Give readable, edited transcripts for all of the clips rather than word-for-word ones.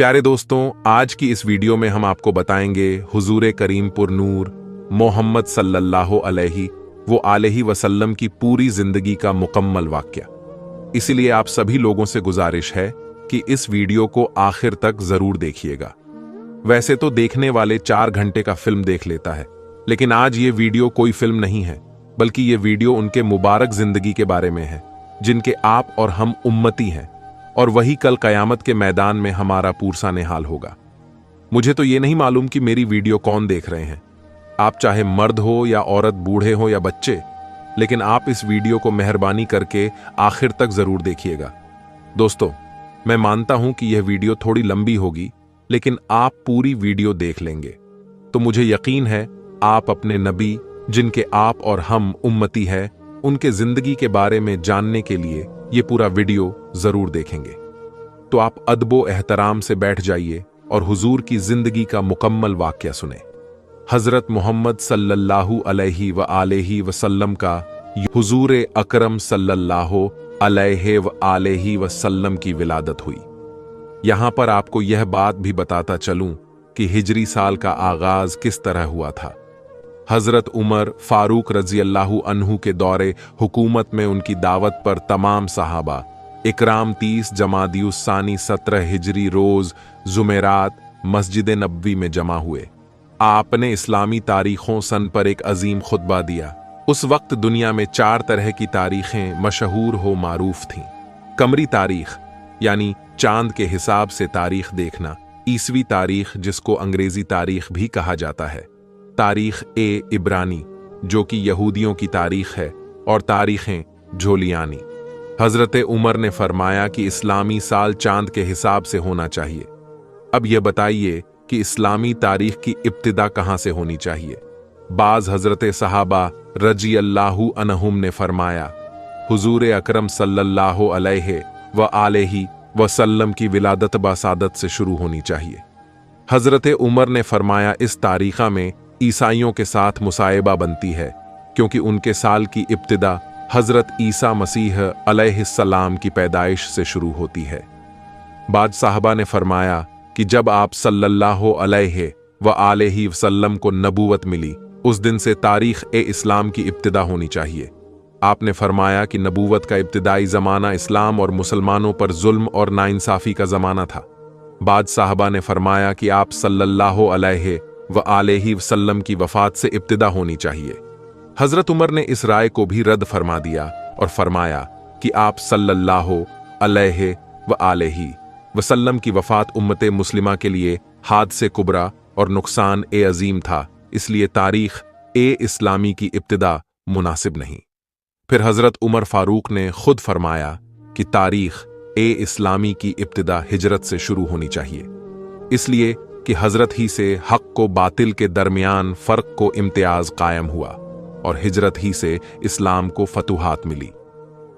प्यारे दोस्तों, आज की इस वीडियो में हम आपको बताएंगे हुजूर करीम पुर नूर मोहम्मद सल्लल्लाहु अलैहि वसल्लम की पूरी जिंदगी का मुकम्मल वाक़या। इसीलिए आप सभी लोगों से गुजारिश है कि इस वीडियो को आखिर तक जरूर देखिएगा। वैसे तो देखने वाले 4 घंटे का फिल्म देख लेता है, लेकिन आज ये वीडियो कोई फिल्म नहीं है, बल्कि ये वीडियो उनके मुबारक जिंदगी के बारे में है, जिनके आप और हम उम्मती हैं, और वही कल कयामत के मैदान में हमारा पूरसा निहाल होगा। मुझे तो ये नहीं मालूम कि मेरी वीडियो कौन देख रहे हैं, आप चाहे मर्द हो या औरत, बूढ़े हो या बच्चे, लेकिन आप इस वीडियो को मेहरबानी करके आखिर तक जरूर देखिएगा। दोस्तों, मैं मानता हूं कि यह वीडियो थोड़ी लंबी होगी, लेकिन आप पूरी वीडियो देख लेंगे तो मुझे यकीन है आप अपने नबी, जिनके आप और हम उम्मती हैं, उनके जिंदगी के बारे में जानने के लिए ये पूरा वीडियो जरूर देखेंगे। तो आप अदबो एहतराम से बैठ जाइए और हुजूर की जिंदगी का मुकम्मल वाक़या सुने। हजरत मोहम्मद सल्लल्लाहु अलैहि वसल्लम का हुजूर अकरम सल्लल्लाहु अलैहि वसल्लम की विलादत हुई। यहां पर आपको यह बात भी बताता चलूं कि हिजरी साल का आगाज किस तरह हुआ था। हजरत उमर फारूक रज़ियल्लाहु अन्हु के दौरे हुकूमत में उनकी दावत पर तमाम सहाबा इकराम 30 जमादियुस्सानी 17 हिजरी रोज जुमेरात मस्जिद नबवी में जमा हुए। आपने इस्लामी तारीखों सन पर एक अजीम खुतबा दिया। उस वक्त दुनिया में 4 तरह की तारीखें मशहूर हो मारूफ थीं। कमरी तारीख यानी चांद के हिसाब से तारीख देखना, ईसवी तारीख जिसको अंग्रेजी तारीख भी कहा जाता है, तारीख ए इब्रानी जो कि यहूदियों की तारीख है, और तारीखें झोलियानी। हजरत उमर ने फरमाया कि इस्लामी साल चांद के हिसाब से होना चाहिए। अब यह बताइए कि इस्लामी तारीख की इब्तिदा कहां से होनी चाहिए। बाज हजरत सहाबा रज़ियल्लाहु अन्हुम ने फरमाया हुजूर अकरम सल्लल्लाहु अलैहि वसल्लम की विलादत बासादत से शुरू होनी चाहिए। हजरत उमर ने फरमाया इस तारीखा में ईसाइयों के साथ मुसाइबा बनती है, क्योंकि उनके साल की इब्तिदा हजरत ईसा मसीह अलैहिस्सलाम की पैदाइश से शुरू होती है। बाद साहबा ने फरमाया कि जब आप सल्लल्लाहु अलैहि वसल्लम को नबूवत मिली, उस दिन से तारीख ए इस्लाम की इब्तिदा होनी चाहिए। आपने फरमाया कि नबूवत का इब्तिदाई ज़माना इस्लाम और मुसलमानों पर जुल्म और नाइंसाफ़ी का ज़माना था। बाद साहबा ने फरमाया कि आप सल्लल्लाहु अलैहि वसल्लम की वफ़ात से इब्तिदा होनी चाहिए। हज़रत उमर ने इस राय को भी रद्द फरमा दिया और फरमाया कि आप सल्लल्लाहु अलैहि वसल्लम की वफ़ात उम्मत मुस्लिमा के लिए हादसे कुबरा और नुकसान ए अजीम था, इसलिए तारीख ए इस्लामी की इब्तिदा मुनासिब नहीं। फिर हज़रत उमर फारूक ने खुद फरमाया कि तारीख ए इस्लामी की इब्तिदा हिजरत से शुरू होनी चाहिए, इसलिए कि हजरत ही से हक को बातिल के दरमियान फर्क को इम्तियाज कायम हुआ और हिजरत ही से इस्लाम को फतुहात मिली।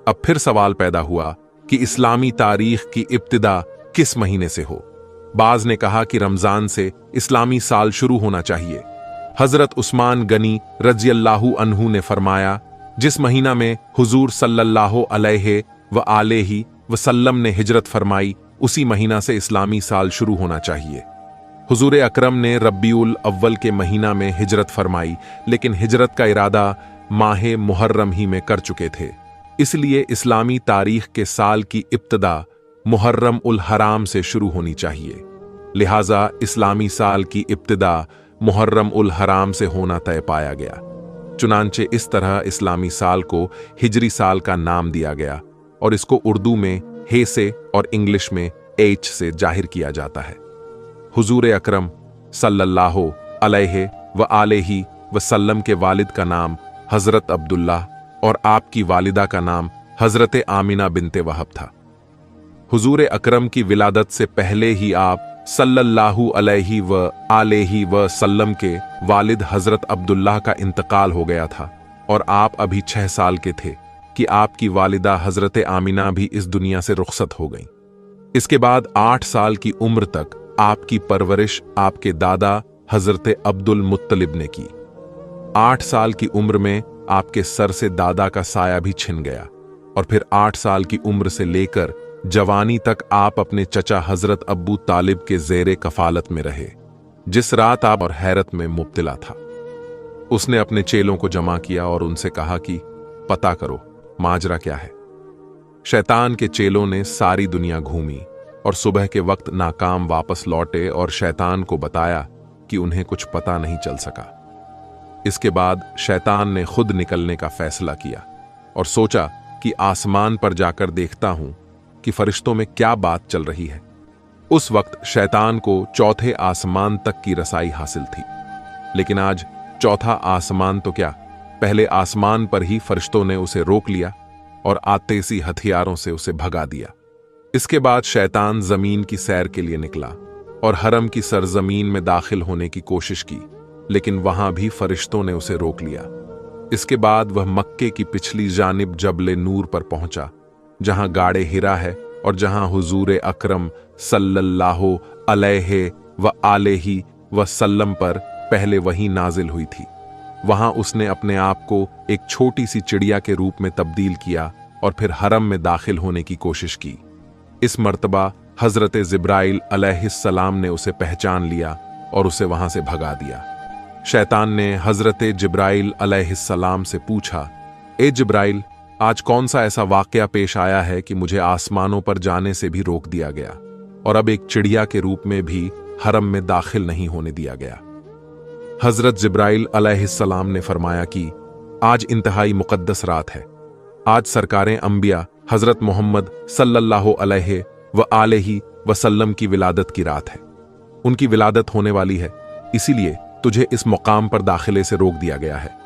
अब फिर सवाल पैदा हुआ कि इस्लामी तारीख की इब्तिदा किस महीने से हो। बाज ने कहा कि रमजान से इस्लामी साल शुरू होना चाहिए। हजरत उस्मान गनी रज़ियल्लाहु अन्हु ने फरमाया जिस महीना में हुजूर सल्लल्लाहु अलैहि वसल्लम ने हिजरत फरमाई, उसी महीना से इस्लामी साल शुरू होना चाहिए। हुजूर अकरम ने रब्बीउल अव्वल के महीना में हिजरत फरमाई, लेकिन हिजरत का इरादा माहे मुहर्रम ही में कर चुके थे, इसलिए इस्लामी तारीख के साल की इब्तिदा मुहर्रम उल हराम से शुरू होनी चाहिए। लिहाजा इस्लामी साल की इब्तिदा मुहर्रम उल हराम से होना तय पाया गया। चुनांचे इस तरह इस्लामी साल को हिजरी साल का नाम दिया गया और इसको उर्दू में हे से और इंग्लिश में एच से जाहिर किया जाता है। हुजूर अकरम सल्लल्लाहु अलैहि वसल्लम के वालिद का नाम हजरत अब्दुल्ला और आपकी वालिदा का नाम हजरत आमिना बिनते वहब था। हुजूर अकरम की विलादत से पहले ही आप सल्लल्लाहु अलैहि वसल्लम के वालिद हजरत अब्दुल्लाह का इंतकाल हो गया था और आप अभी 6 साल के थे कि आपकी वालिदा हजरत आमिना भी इस दुनिया से रुखसत हो गईं। इसके बाद 8 साल की उम्र तक आपकी परवरिश आपके दादा हजरत अब्दुल मुत्तलिब ने की। 8 साल की उम्र में आपके सर से दादा का साया भी छिन गया और फिर 8 साल की उम्र से लेकर जवानी तक आप अपने चचा हजरत अब्बू तालिब के ज़ेरे कफालत में रहे, जिस रात आप और हैरत में मुब्तला था। उसने अपने चेलों को जमा किया और उनसे कहा कि पता करो माजरा क्या है। शैतान के चेलों ने सारी दुनिया घूमी और सुबह के वक्त नाकाम वापस लौटे और शैतान को बताया कि उन्हें कुछ पता नहीं चल सका। इसके बाद शैतान ने खुद निकलने का फैसला किया और सोचा कि आसमान पर जाकर देखता हूं कि फरिश्तों में क्या बात चल रही है। उस वक्त शैतान को चौथे आसमान तक की रसाई हासिल थी, लेकिन आज चौथा आसमान तो क्या, पहले आसमान पर ही फरिश्तों ने उसे रोक लिया और आतेशी हथियारों से उसे भगा दिया। इसके बाद शैतान जमीन की सैर के लिए निकला और हरम की सरजमीन में दाखिल होने की कोशिश की, लेकिन वहां भी फरिश्तों ने उसे रोक लिया। इसके बाद वह मक्के की पिछली जानिब जबले नूर पर पहुंचा, जहां गाड़े हिरा है और जहां हुजूर अकरम सल्लल्लाहु अलैहि व आलिहि वसल्लम पर पहले वही नाजिल हुई थी। वहां उसने अपने आप को एक छोटी सी चिड़िया के रूप में तब्दील किया और फिर हरम में दाखिल होने की कोशिश की। इस मर्तबा हजरत जिब्राइल अलैहिस्सलाम ने उसे पहचान लिया और उसे वहां से भगा दिया। शैतान ने हजरत जिब्राइल अलैहिस्सलाम से पूछा, ए जिब्राइल, आज कौन सा ऐसा वाकया पेश आया है कि मुझे आसमानों पर जाने से भी रोक दिया गया और अब एक चिड़िया के रूप में भी हरम में दाखिल नहीं होने दिया गया। हजरत जिब्राइल अलैहिस्सलाम ने फरमाया कि आज इंतहाई मुकद्दस रात है। आज सरकारें अंबिया हजरत मोहम्मद सल्लल्लाहु अलैहि व आलिहि वसल्लम की विलादत की रात है। उनकी विलादत होने वाली है, इसीलिए तुझे इस मुकाम पर दाखिले से रोक दिया गया है।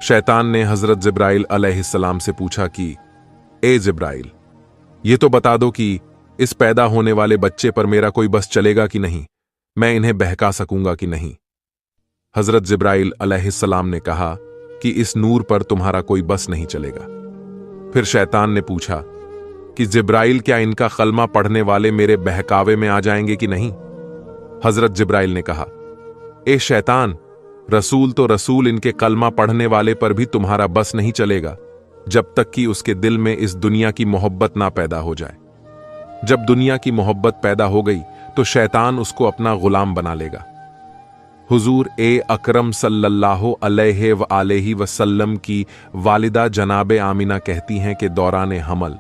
शैतान ने हजरत जिब्राइल अलैहिस्सलाम से पूछा कि ए जिब्राइल, ये तो बता दो कि इस पैदा होने वाले बच्चे पर मेरा कोई बस चलेगा कि नहीं, मैं इन्हें बहका सकूंगा कि नहीं। हजरत जिब्राइल अलैहिस्सलाम ने कहा कि इस नूर पर तुम्हारा कोई बस नहीं चलेगा। फिर शैतान ने पूछा कि जिब्राइल, क्या इनका कलमा पढ़ने वाले मेरे बहकावे में आ जाएंगे कि नहीं। हजरत जिब्राइल ने कहा, ए शैतान, रसूल तो रसूल, इनके कलमा पढ़ने वाले पर भी तुम्हारा बस नहीं चलेगा जब तक कि उसके दिल में इस दुनिया की मोहब्बत ना पैदा हो जाए। जब दुनिया की मोहब्बत पैदा हो गई तो शैतान उसको अपना गुलाम बना लेगा। हुजूर ए अकरम सल्लल्लाहु अलैहि व आलिहि वसल्लम की वालिदा जनाबे आमिना कहती हैं कि दौरान हमल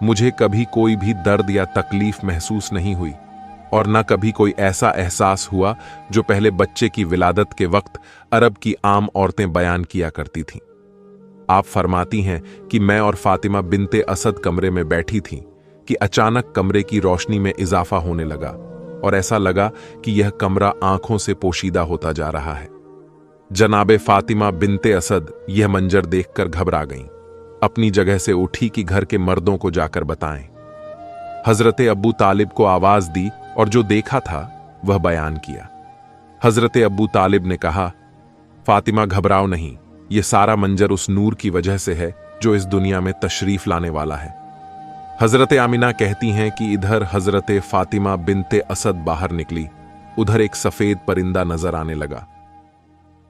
मुझे कभी कोई भी दर्द या तकलीफ महसूस नहीं हुई और न कभी कोई ऐसा एहसास हुआ जो पहले बच्चे की विलादत के वक्त अरब की आम औरतें बयान किया करती थीं। आप फरमाती हैं कि मैं और फातिमा बिनते असद कमरे में बैठी थीं कि अचानक कमरे की रोशनी में इजाफा होने लगा और ऐसा लगा कि यह कमरा आंखों से पोशीदा होता जा रहा है। जनाबे फातिमा बिनते असद यह मंजर देखकर घबरा गईं। अपनी जगह से उठी कि घर के मर्दों को जाकर बताएं। हजरत अब्बू तालिब को आवाज दी और जो देखा था वह बयान किया। हजरत अब्बू तालिब ने कहा, फातिमा घबराओ नहीं, ये सारा मंजर उस नूर की वजह से है जो इस दुनिया में तशरीफ लाने वाला है। हजरत आमिना कहती हैं कि इधर हजरत फातिमा बिनते असद बाहर निकली, उधर एक सफेद परिंदा नजर आने लगा।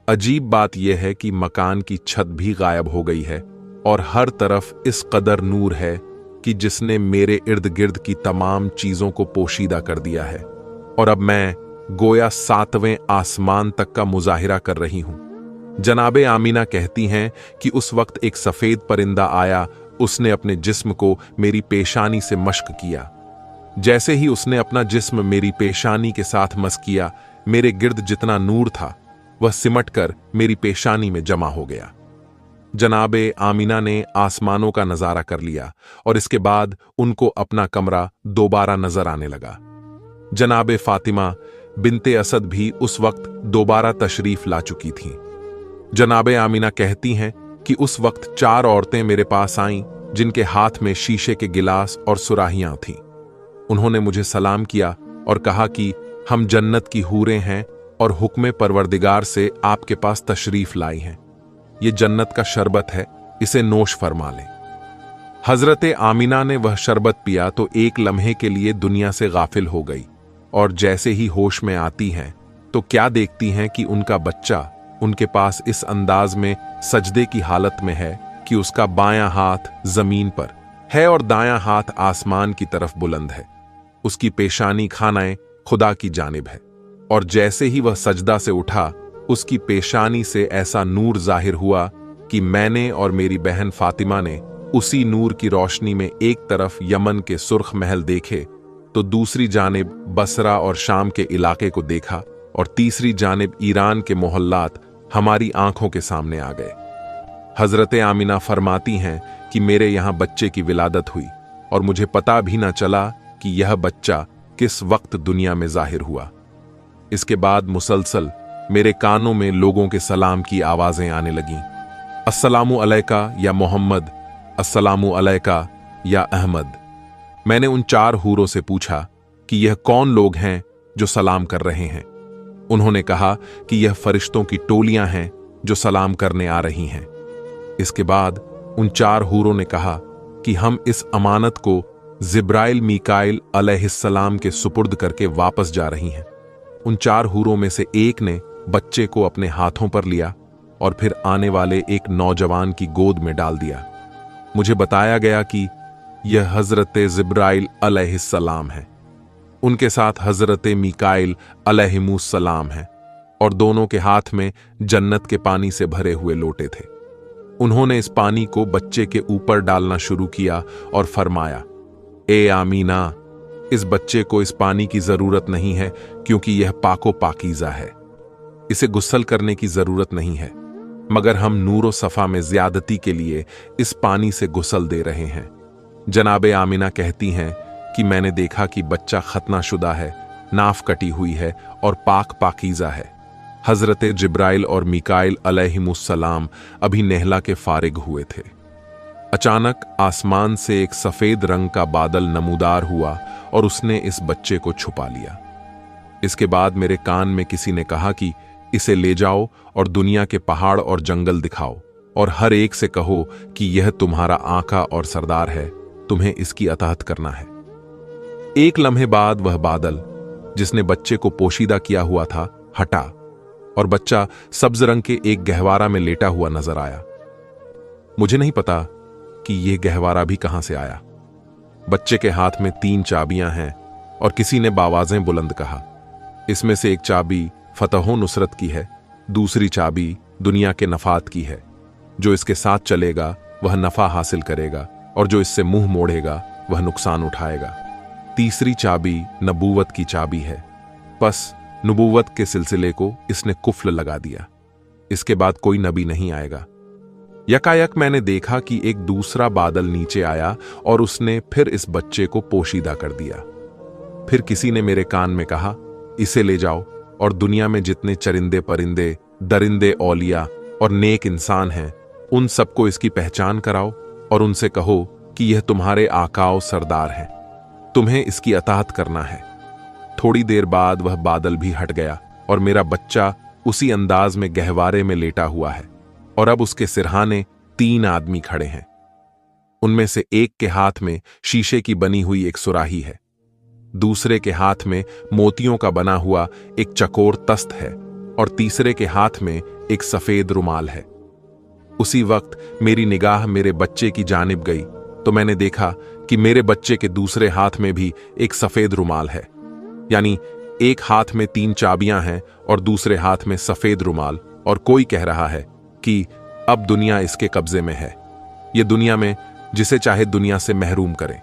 अजीब बात यह है कि मकान की छत भी गायब हो गई है और हर तरफ इस कदर नूर है कि जिसने मेरे इर्द गिर्द की तमाम चीजों को पोशीदा कर दिया है और अब मैं गोया 7वें आसमान तक का मुजाहिरा कर रही हूं। जनाबे आमिना कहती हैं कि उस वक्त एक सफेद परिंदा आया, उसने अपने जिस्म को मेरी पेशानी से मश्क किया। जैसे ही उसने अपना जिस्म मेरी पेशानी के साथ मस किया, मेरे गिर्द जितना नूर था वह सिमटकर मेरी पेशानी में जमा हो गया। जनाबे आमिना ने आसमानों का नजारा कर लिया और इसके बाद उनको अपना कमरा दोबारा नजर आने लगा। जनाबे फातिमा बिनते असद भी उस वक्त दोबारा तशरीफ ला चुकी थीं। जनाबे आमिना कहती हैं कि उस वक्त 4 औरतें मेरे पास आईं जिनके हाथ में शीशे के गिलास और सुराहियां थीं। उन्होंने मुझे सलाम किया और कहा कि हम जन्नत की हूरें हैं और हुक्म परवरदिगार से आपके पास तशरीफ लाई हैं। ये जन्नत का शरबत है, इसे नोश फरमा लें। हजरत आमिना ने वह शरबत पिया तो एक लम्हे के लिए दुनिया से गाफिल हो गई और जैसे ही होश में आती हैं तो क्या देखती हैं कि उनका बच्चा उनके पास इस अंदाज में सजदे की हालत में है कि उसका बायां हाथ जमीन पर है और दायां हाथ आसमान की तरफ बुलंद है। उसकी पेशानी खानाए खुदा की जानिब है। और जैसे ही वह सजदा से उठा, उसकी पेशानी से ऐसा नूर जाहिर हुआ कि मैंने और मेरी बहन फातिमा ने उसी नूर की रोशनी में एक तरफ यमन के सुर्ख महल देखे तो दूसरी जानिब बसरा और शाम के इलाके को देखा और तीसरी जानिब ईरान के मोहल्लात हमारी आंखों के सामने आ गए। हजरत आमिना फरमाती हैं कि मेरे यहां बच्चे की विलादत हुई और मुझे पता भी न चला कि यह बच्चा किस वक्त दुनिया में जाहिर हुआ। इसके बाद मुसलसल मेरे कानों में लोगों के सलाम की आवाजें आने लगीं। अस्सलामु अलैका या मोहम्मद, अस्सलामु अलैका या अहमद। मैंने उन 4 हूरों से पूछा कि यह कौन लोग हैं जो सलाम कर रहे हैं। उन्होंने कहा कि यह फरिश्तों की टोलियां हैं जो सलाम करने आ रही हैं। इसके बाद उन 4 हूरों ने कहा कि हम इस अमानत को जिब्राइल मीकाइल अलैहिस्सलाम के सुपुर्द करके वापस जा रही हैं। उन 4 हूरों में से एक ने बच्चे को अपने हाथों पर लिया और फिर आने वाले एक नौजवान की गोद में डाल दिया। मुझे बताया गया कि यह हजरत जिब्राइल अलैहिस्सलाम है। उनके साथ हजरत मीकाइल अलैहिमुस्सलाम है और दोनों के हाथ में जन्नत के पानी से भरे हुए लोटे थे। उन्होंने इस पानी को बच्चे के ऊपर डालना शुरू किया और फरमाया, ए आमीना, इस बच्चे को इस पानी की जरूरत नहीं है क्योंकि यह पाको पाकीज़ा है। इसे गुस्ल करने की जरूरत नहीं है, मगर हम नूरो सफा में ज्यादती के लिए इस पानी से गुस्ल दे रहे हैं। जनाबे आमिना कहती हैं कि मैंने देखा कि बच्चा खतनाशुदा है, नाफ कटी हुई है और पाक पाकीज़ा है। हजरत जिब्राइल और मीकाइल अलैहिमुस्सलाम अभी नेहला के फारिग हुए थे। अचानक आसमान से एक सफेद रंग का बादल नमूदार हुआ और उसने इस बच्चे को छुपा लिया। इसके बाद मेरे कान में किसी ने कहा कि इसे ले जाओ और दुनिया के पहाड़ और जंगल दिखाओ और हर एक से कहो कि यह तुम्हारा आका और सरदार है, तुम्हें इसकी अताहत करना है। एक लम्हे बाद वह बादल जिसने बच्चे को पोशीदा किया हुआ था हटा और बच्चा सब्ज रंग के एक गहवारा में लेटा हुआ नजर आया। मुझे नहीं पता कि यह गहवारा भी कहां से आया। बच्चे के हाथ में 3 चाबियां हैं और किसी ने बावाजें बुलंद कहा, इसमें से एक चाबी फतहो नुसरत की है, दूसरी चाबी दुनिया के नफात की है। जो इसके साथ चलेगा वह नफा हासिल करेगा और जो इससे मुंह मोड़ेगा वह नुकसान उठाएगा। तीसरी चाबी नबूवत की चाबी है। बस नबूवत के सिलसिले को इसने कुफ्ल लगा दिया। इसके बाद कोई नबी नहीं आएगा। यकायक मैंने देखा कि एक दूसरा बादल नीचे आया और उसने फिर इस बच्चे को पोशीदा कर दिया। फिर किसी ने मेरे कान में कहा, इसे ले जाओ और दुनिया में जितने चरिंदे परिंदे, दरिंदे, औलिया और नेक इंसान हैं, उन सबको इसकी पहचान कराओ और उनसे कहो कि यह तुम्हारे आकाओ सरदार हैं, तुम्हें इसकी अताहत करना है। थोड़ी देर बाद वह बादल भी हट गया और मेरा बच्चा उसी अंदाज में गहवारे में लेटा हुआ है और अब उसके सिरहाने 3 आदमी खड़े हैं। उनमें से एक के हाथ में शीशे की बनी हुई एक सुराही है, दूसरे के हाथ में मोतियों का बना हुआ एक चकोर तस्त है और तीसरे के हाथ में एक सफेद रुमाल है। उसी वक्त मेरी निगाह मेरे बच्चे की जानिब गई तो मैंने देखा कि मेरे बच्चे के दूसरे हाथ में भी एक सफेद रुमाल है, यानी एक हाथ में 3 चाबियां हैं और दूसरे हाथ में सफेद रुमाल, और कोई कह रहा है कि अब दुनिया इसके कब्जे में है, ये दुनिया में जिसे चाहे दुनिया से महरूम करें।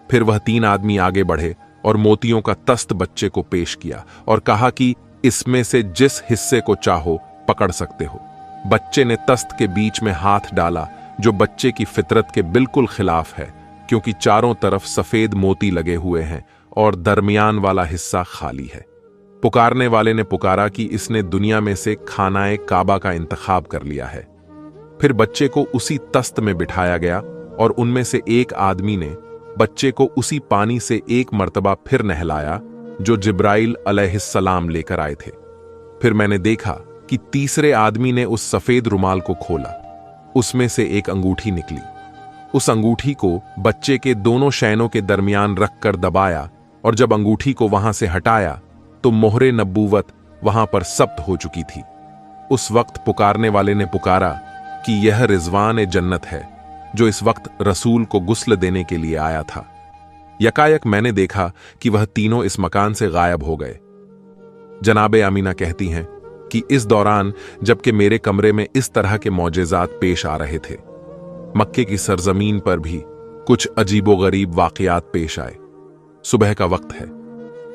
फिर वह 3 आदमी आगे बढ़े और मोतियों का तस्त बच्चे को पेश किया और कहा कि इसमें से जिस हिस्से को चाहो पकड़ सकते हो। बच्चे ने तस्त के बीच में हाथ डाला, जो बच्चे की फितरत के बिल्कुल खिलाफ है, क्योंकि चारों तरफ सफेद मोती लगे हुए हैं और दरमियान वाला हिस्सा खाली है। पुकारने वाले ने पुकारा कि इसने दुनिया में से खानाए काबा का इंतखाब कर लिया है। फिर बच्चे को उसी तस्त में बिठाया गया और उनमें से एक आदमी ने बच्चे को उसी पानी से एक मर्तबा फिर नहलाया जो जिब्राइल अलैहिस्सलाम लेकर आए थे। फिर मैंने देखा कि तीसरे आदमी ने उस सफेद रुमाल को खोला, उसमें से एक अंगूठी निकली। उस अंगूठी को बच्चे के दोनों शैनों के दरमियान रखकर दबाया और जब अंगूठी को वहां से हटाया तो मोहरे नबूवत वहां पर सब्त हो चुकी थी। उस वक्त पुकारने वाले ने पुकारा कि यह रिजवान जन्नत है, जो इस वक्त रसूल को गुस्ल देने के लिए आया था। यकायक मैंने देखा कि वह तीनों इस मकान से गायब हो गए। जनाबे आमीना कहती हैं कि इस दौरान जबकि मेरे कमरे में इस तरह के मौजेज़ात पेश आ रहे थे, मक्के की सरजमीन पर भी कुछ अजीबोगरीब वाकयात पेश आए। सुबह का वक्त है,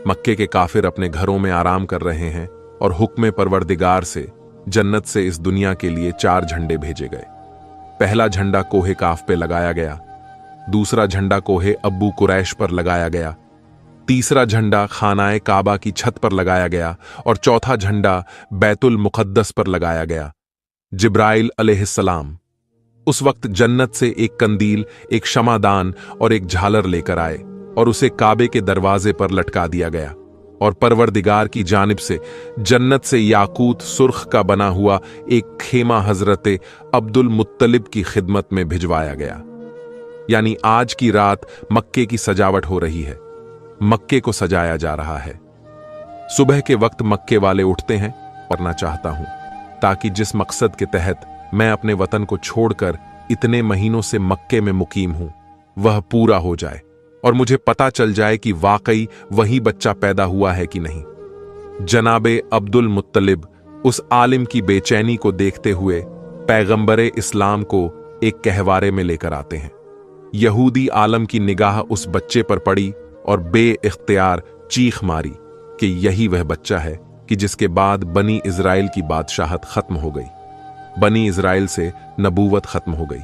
मक्के के काफिर अपने घरों में आराम कर रहे हैं और हुक्म परवरदिगार से जन्नत से इस दुनिया के लिए 4 झंडे भेजे गए। पहला झंडा कोहे काफ पे लगाया गया, दूसरा झंडा कोहे अब्बू कुरैश पर लगाया गया, तीसरा झंडा खानाए काबा की छत पर लगाया गया और चौथा झंडा बैतुल मुक़द्दस पर लगाया गया। जिब्राइल अलैहिस्सलाम उस वक्त जन्नत से एक कंदील, एक शमादान और एक झालर लेकर आए और उसे काबे के दरवाजे पर लटका दिया गया और परवरदिगार की जानिब से जन्नत से याकूत सुर्ख का बना हुआ एक खेमा हजरत अब्दुल मुत्तलिब की खिदमत में भिजवाया गया। यानी आज की रात मक्के की सजावट हो रही है, मक्के को सजाया जा रहा है। सुबह के वक्त मक्के वाले उठते हैं, करना चाहता हूं ताकि जिस मकसद के तहत मैं अपने वतन को छोड़कर इतने महीनों से मक्के में मुकीम हूं वह पूरा हो जाए और मुझे पता चल जाए कि वाकई वही बच्चा पैदा हुआ है कि नहीं। जनाबे अब्दुल मुत्तलिब उस आलिम की बेचैनी को देखते हुए पैगंबरे इस्लाम को एक कहवारे में लेकर आते हैं। यहूदी आलम की निगाह उस बच्चे पर पड़ी और बे-इख्तियार चीख मारी कि यही वह बच्चा है कि जिसके बाद बनी इज़राइल की बादशाहत खत्म हो गई, बनी इज़राइल से नबूवत खत्म हो गई।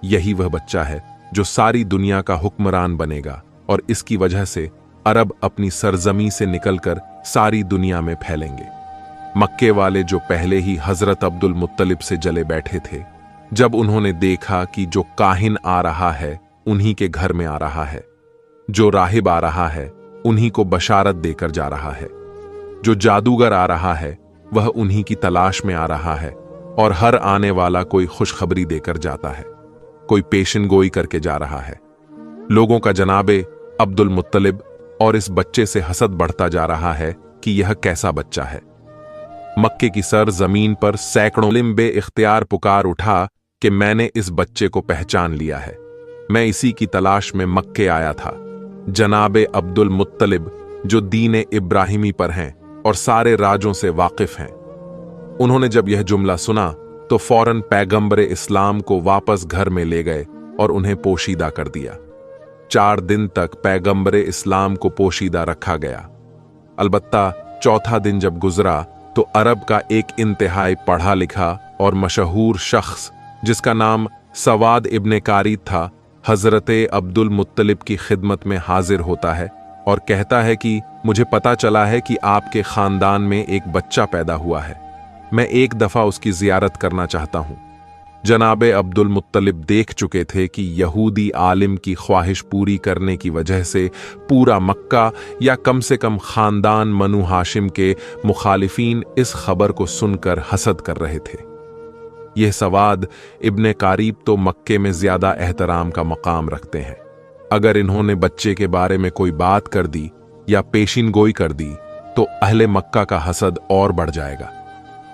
यही वह बच्चा है जो सारी दुनिया का हुक्मरान बनेगा और इसकी वजह से अरब अपनी सरजमी से निकलकर सारी दुनिया में फैलेंगे। मक्के वाले जो पहले ही हजरत अब्दुल मुत्तलिब से जले बैठे थे, जब उन्होंने देखा कि जो काहिन आ रहा है उन्हीं के घर में आ रहा है, जो राहिब आ रहा है उन्हीं को बशारत देकर जा रहा है, जो जादूगर आ रहा है वह उन्हीं की तलाश में आ रहा है और हर आने वाला कोई खुशखबरी देकर जाता है, कोई पेशन गोई करके जा रहा है। लोगों का जनाबे अब्दुल मुत्तलिब और इस बच्चे से हसद बढ़ता जा रहा है कि यह कैसा बच्चा है। मक्के की सर जमीन पर सैकड़ों लिम्बे इख्तियार पुकार उठा कि मैंने इस बच्चे को पहचान लिया है, मैं इसी की तलाश में मक्के आया था। जनाबे अब्दुल मुत्तलिब जो दीन इब्राहिमी पर हैं और सारे राजों से वाकिफ हैं। उन्होंने जब यह जुमला सुना तो फौरन पैगंबरे इस्लाम को वापस घर में ले गए और उन्हें पोशीदा कर दिया। 4 दिन तक पैगंबरे इस्लाम को पोशीदा रखा गया। अलबत्ता चौथा दिन जब गुजरा तो अरब का एक इंतहाई पढ़ा लिखा और मशहूर शख्स जिसका नाम सवाद इब्ने कारीद था, हजरत अब्दुल मुत्तलिब की खिदमत में हाजिर होता है और कहता है कि मुझे पता चला है कि आपके खानदान में एक बच्चा पैदा हुआ है, मैं एक दफा उसकी जियारत करना चाहता हूं। जनाबे अब्दुल मुत्तलिब देख चुके थे कि यहूदी आलिम की ख्वाहिश पूरी करने की वजह से पूरा मक्का या कम से कम खानदान बनु हाशिम के मुखालिफीन इस खबर को सुनकर हसद कर रहे थे। यह सवाद इब्ने कारीब तो मक्के में ज्यादा एहतराम का मकाम रखते हैं। अगर इन्होंने बच्चे के बारे में कोई बात कर दी या पेशिन गोई कर दी तो अहले मक्का का हसद और बढ़ जाएगा।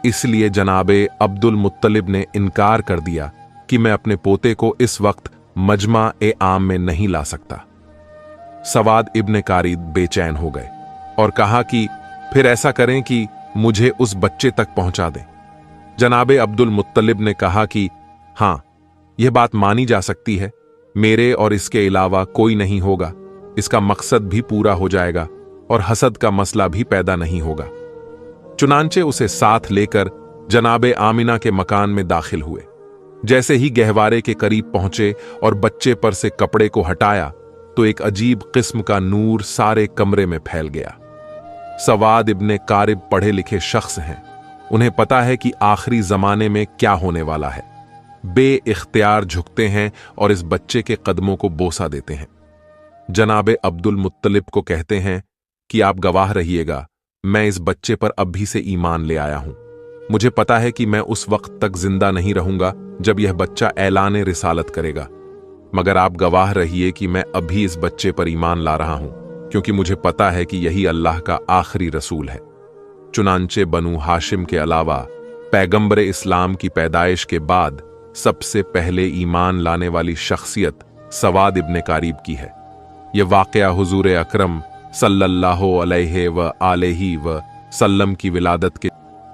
इसलिए जनाबे अब्दुल मुत्तलिब ने इनकार कर दिया कि मैं अपने पोते को इस वक्त मजमा ए आम में नहीं ला सकता। सवाद इब्ने कारीद बेचैन हो गए और कहा कि फिर ऐसा करें कि मुझे उस बच्चे तक पहुंचा दें। जनाबे अब्दुल मुत्तलिब ने कहा कि हां, यह बात मानी जा सकती है, मेरे और इसके अलावा कोई नहीं होगा, इसका मकसद भी पूरा हो जाएगा और हसद का मसला भी पैदा नहीं होगा। चुनांचे उसे साथ लेकर जनाबे आमिना के मकान में दाखिल हुए। जैसे ही गहवारे के करीब पहुंचे और बच्चे पर से कपड़े को हटाया तो एक अजीब किस्म का नूर सारे कमरे में फैल गया। सवाद इब्ने कारिब पढ़े लिखे शख्स हैं, उन्हें पता है कि आखिरी जमाने में क्या होने वाला है। बे-इख्तियार झुकते हैं और इस बच्चे के कदमों को बोसा देते हैं। जनाबे अब्दुल मुत्तलिब को कहते हैं कि आप गवाह रहिएगा, मैं इस बच्चे पर अभी से ईमान ले आया हूं। मुझे पता है कि मैं उस वक्त तक जिंदा नहीं रहूंगा जब यह बच्चा ऐलान रिसालत करेगा, मगर आप गवाह रहिए कि मैं अभी इस बच्चे पर ईमान ला रहा हूं, क्योंकि मुझे पता है कि यही अल्लाह का आखिरी रसूल है। चुनांचे बनु हाशिम के अलावा पैगंबरे इस्लाम की पैदाइश के बाद सबसे पहले ईमान लाने वाली शख्सियत सवाद इब्ने कारीब की है। यह वाक़या हुजूर अकरम सल्लल्लाहु अलैहि व आलिहि व सल्लम की विलादत के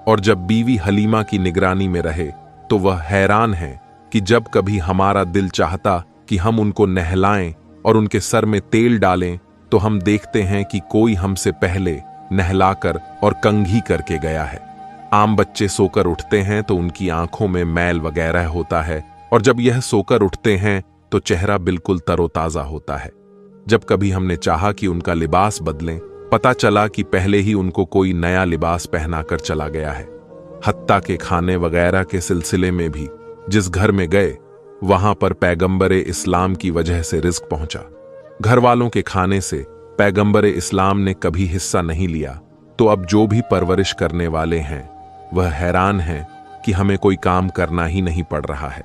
और जब बीवी हलीमा की निगरानी में रहे तो वह हैरान है कि जब कभी हमारा दिल चाहता कि हम उनको नहलाएं और उनके सर में तेल डालें तो हम देखते हैं कि कोई हमसे पहले नहलाकर और कंघी करके गया है। आम बच्चे सोकर उठते हैं तो उनकी आंखों में मैल वगैरह होता है और जब यह सोकर उठते हैं तो चेहरा बिल्कुल तरोताजा होता है। जब कभी हमने चाहा कि उनका लिबास बदलें, पता चला कि पहले ही उनको कोई नया लिबास पहनाकर चला गया है। हत्ता के खाने वगैरह के सिलसिले में भी जिस घर में गए वहां पर पैगंबरे इस्लाम की वजह से रिज्क पहुंचा। घर वालों के खाने से पैगंबरे इस्लाम ने कभी हिस्सा नहीं लिया, तो अब जो भी परवरिश करने वाले हैं वह हैरान हैं कि हमें कोई काम करना ही नहीं पड़ रहा है।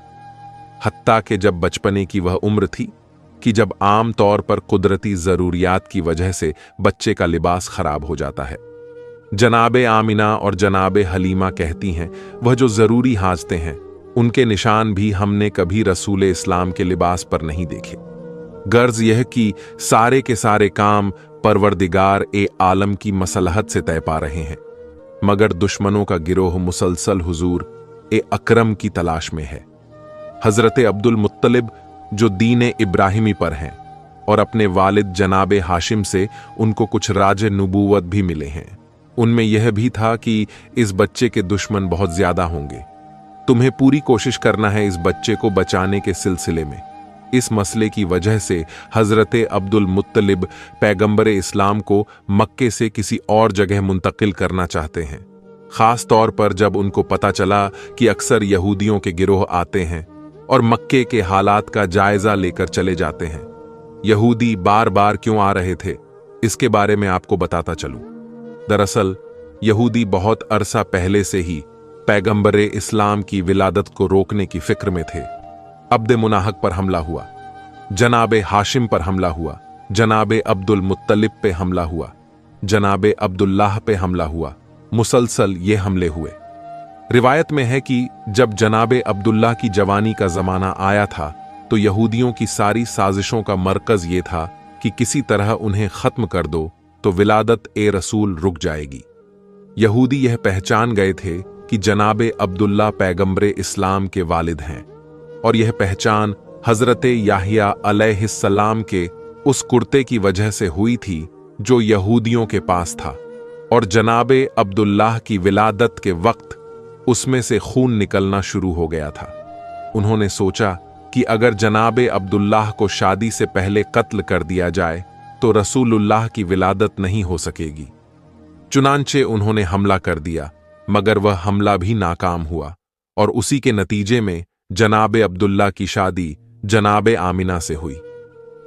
हत्ता के जब बचपने की वह उम्र थी कि जब आम तौर पर कुदरती जरूरियात की वजह से बच्चे का लिबास खराब हो जाता है। जनाबे आमिना और जनाबे हलीमा कहती हैं वह जो जरूरी हाजते हैं उनके निशान भी हमने कभी रसूल इस्लाम के लिबास पर नहीं देखे। गर्ज यह कि सारे के सारे काम परवरदिगार ए आलम की मसलहत से तय पा रहे हैं, मगर दुश्मनों का गिरोह मुसलसल हुजूर ए अकरम की तलाश में है। हजरत अब्दुल मुत्तलिब जो दीन इब्राहिमी पर हैं और अपने वालिद जनाबे हाशिम से उनको कुछ राज नबूवत भी मिले हैं, उनमें यह भी था कि इस बच्चे के दुश्मन बहुत ज्यादा होंगे। तुम्हें पूरी कोशिश करना है इस बच्चे को बचाने के सिलसिले में। इस मसले की वजह से हजरत अब्दुल मुत्तलिब पैगंबरे इस्लाम को मक्के से किसी और जगह मुंतकिल करना चाहते हैं, खास तौर पर जब उनको पता चला कि अक्सर यहूदियों के गिरोह आते हैं और मक्के के हालात का जायजा लेकर चले जाते हैं। यहूदी बार बार क्यों आ रहे थे, इसके बारे में आपको बताता चलूं। दरअसल यहूदी बहुत अरसा पहले से ही पैगंबरे इस्लाम की विलादत को रोकने की फिक्र में थे। अब्द मुनाहक पर हमला हुआ, जनाबे हाशिम पर हमला हुआ, जनाबे अब्दुल मुत्तलिब पे हमला हुआ, जनाबे अब्दुल्लाह पे हमला हुआ, मुसलसल ये हमले हुए। रिवायत में है कि जब जनाबे अब्दुल्लाह की जवानी का जमाना आया था तो यहूदियों की सारी साजिशों का मरकज ये था कि किसी तरह उन्हें खत्म कर दो तो विलादत ए रसूल रुक जाएगी। यहूदी यह पहचान गए थे कि जनाबे अब्दुल्ला पैगंबरे इस्लाम के वालिद हैं और यह पहचान हजरत याहिया अलैहिस्सलाम के उस कुर्ते की वजह से हुई थी जो यहूदियों के पास था, और जनाबे अब्दुल्लाह की विलादत के वक्त उसमें से खून निकलना शुरू हो गया था। उन्होंने सोचा कि अगर जनाबे अब्दुल्लाह को शादी से पहले कत्ल कर दिया जाए तो रसूलुल्लाह की विलादत नहीं हो सकेगी। चुनांचे उन्होंने हमला कर दिया, मगर वह हमला भी नाकाम हुआ और उसी के नतीजे में जनाबे अब्दुल्ला की शादी जनाबे आमिना से हुई।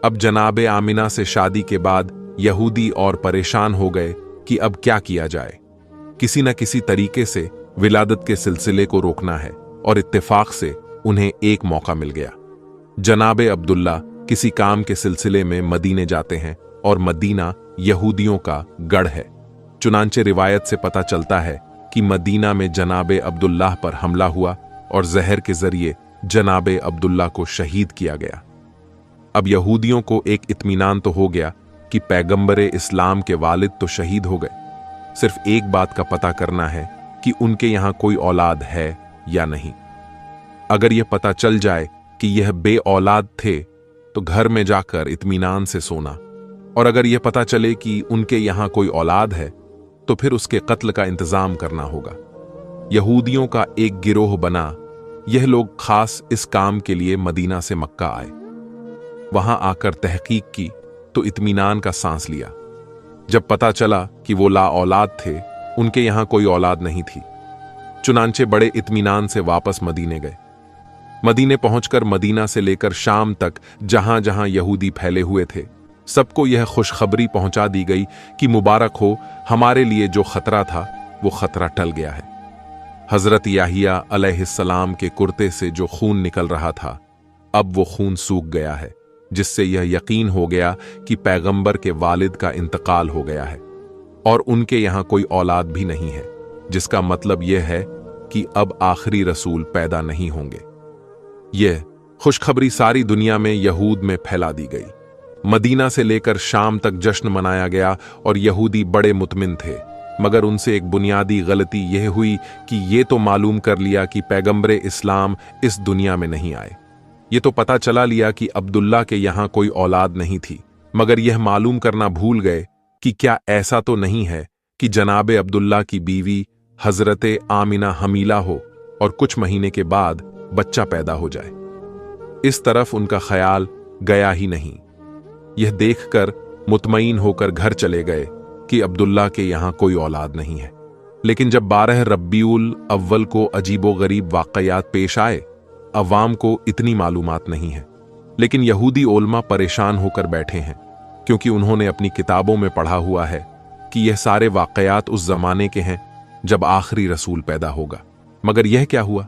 अब जनाबे आमिना से शादी के बाद यहूदी और परेशान हो गए कि अब क्या किया जाए। किसी न किसी तरीके से विलादत के सिलसिले को रोकना है और इत्तेफाक से उन्हें एक मौका मिल गया। जनाबे अब्दुल्ला किसी काम के सिलसिले में मदीने जाते हैं और मदीना यहूदियों का गढ़ है। चुनांचे रिवायत से पता चलता है कि मदीना में जनाबे अब्दुल्लाह पर हमला हुआ और जहर के जरिए जनाबे अब्दुल्ला को शहीद किया गया। अब यहूदियों को एक इत्मीनान तो हो गया कि पैगंबरे इस्लाम के वालिद तो शहीद हो गए। सिर्फ एक बात का पता करना है कि उनके यहां कोई औलाद है या नहीं। अगर यह पता चल जाए कि यह बे औलाद थे तो घर में जाकर इत्मीनान से सोना, और अगर यह पता चले कि उनके यहां कोई औलाद है तो फिर उसके कत्ल का इंतजाम करना होगा। यहूदियों का एक गिरोह बना। यह लोग खास इस काम के लिए मदीना से मक्का आए। वहां आकर तहकीक की तो इत्मीनान का सांस लिया। जब पता चला कि वो ला औलाद थे, उनके यहां कोई औलाद नहीं थी, चुनांचे बड़े इत्मीनान से वापस मदीने गए। मदीने पहुंचकर मदीना से लेकर शाम तक जहां जहां यहूदी फैले हुए थे, सबको यह खुशखबरी पहुंचा दी गई कि मुबारक हो, हमारे लिए जो खतरा था वो खतरा टल गया है। हजरत याहिया अलैहिस्सलाम के कुर्ते से जो खून निकल रहा था, अब वो खून सूख गया है, जिससे यह यकीन हो गया कि पैगंबर के वालिद का इंतकाल हो गया है और उनके यहां कोई औलाद भी नहीं है, जिसका मतलब यह है कि अब आखिरी रसूल पैदा नहीं होंगे। यह खुशखबरी सारी दुनिया में यहूद में फैला दी गई। मदीना से लेकर शाम तक जश्न मनाया गया और यहूदी बड़े मुतमिन थे, मगर उनसे एक बुनियादी गलती यह हुई कि ये तो मालूम कर लिया कि पैगंबरे इस्लाम इस दुनिया में नहीं आए। ये तो पता चला लिया कि अब्दुल्ला के यहां कोई औलाद नहीं थी, मगर यह मालूम करना भूल गए कि क्या ऐसा तो नहीं है कि जनाबे अब्दुल्ला की बीवी हजरते आमिना हमीला हो और कुछ महीने के बाद बच्चा पैदा हो जाए। इस तरफ उनका ख्याल गया ही नहीं। यह देखकर मुतमईन होकर घर चले गए कि अब्दुल्ला के यहां कोई औलाद नहीं है। लेकिन जब 12 रब्बीउल अव्वल को अजीबो गरीब वाकयात पेश आए, अवाम को इतनी मालूमात नहीं है, लेकिन यहूदी ओलमा परेशान होकर बैठे हैं, क्योंकि उन्होंने अपनी किताबों में पढ़ा हुआ है कि यह सारे वाकयात उस जमाने के हैं जब आखिरी रसूल पैदा होगा। मगर यह क्या हुआ?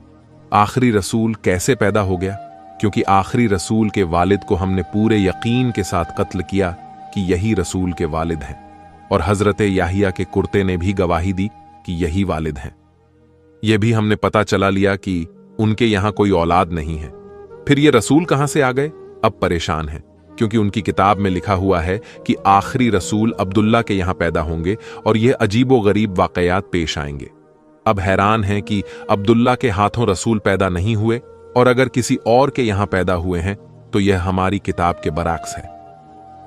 आखिरी रसूल कैसे पैदा हो गया? क्योंकि आखिरी रसूल के वालिद को हमने पूरे यकीन के साथ कत्ल किया कि यही रसूल के वालिद हैं, और हजरत याहिया के कुर्ते ने भी गवाही दी कि यही वालिद हैं। यह भी हमने पता चला लिया कि उनके यहां कोई औलाद नहीं है। फिर ये रसूल कहां से आ गए? अब परेशान हैं, क्योंकि उनकी किताब में लिखा हुआ है कि आखिरी रसूल अब्दुल्ला के यहां पैदा होंगे और यह अजीबो गरीब वाकयात पेश आएंगे। अब हैरान हैं कि अब्दुल्ला के हाथों रसूल पैदा नहीं हुए, और अगर किसी और के यहां पैदा हुए हैं तो यह हमारी किताब के बरअक्स है।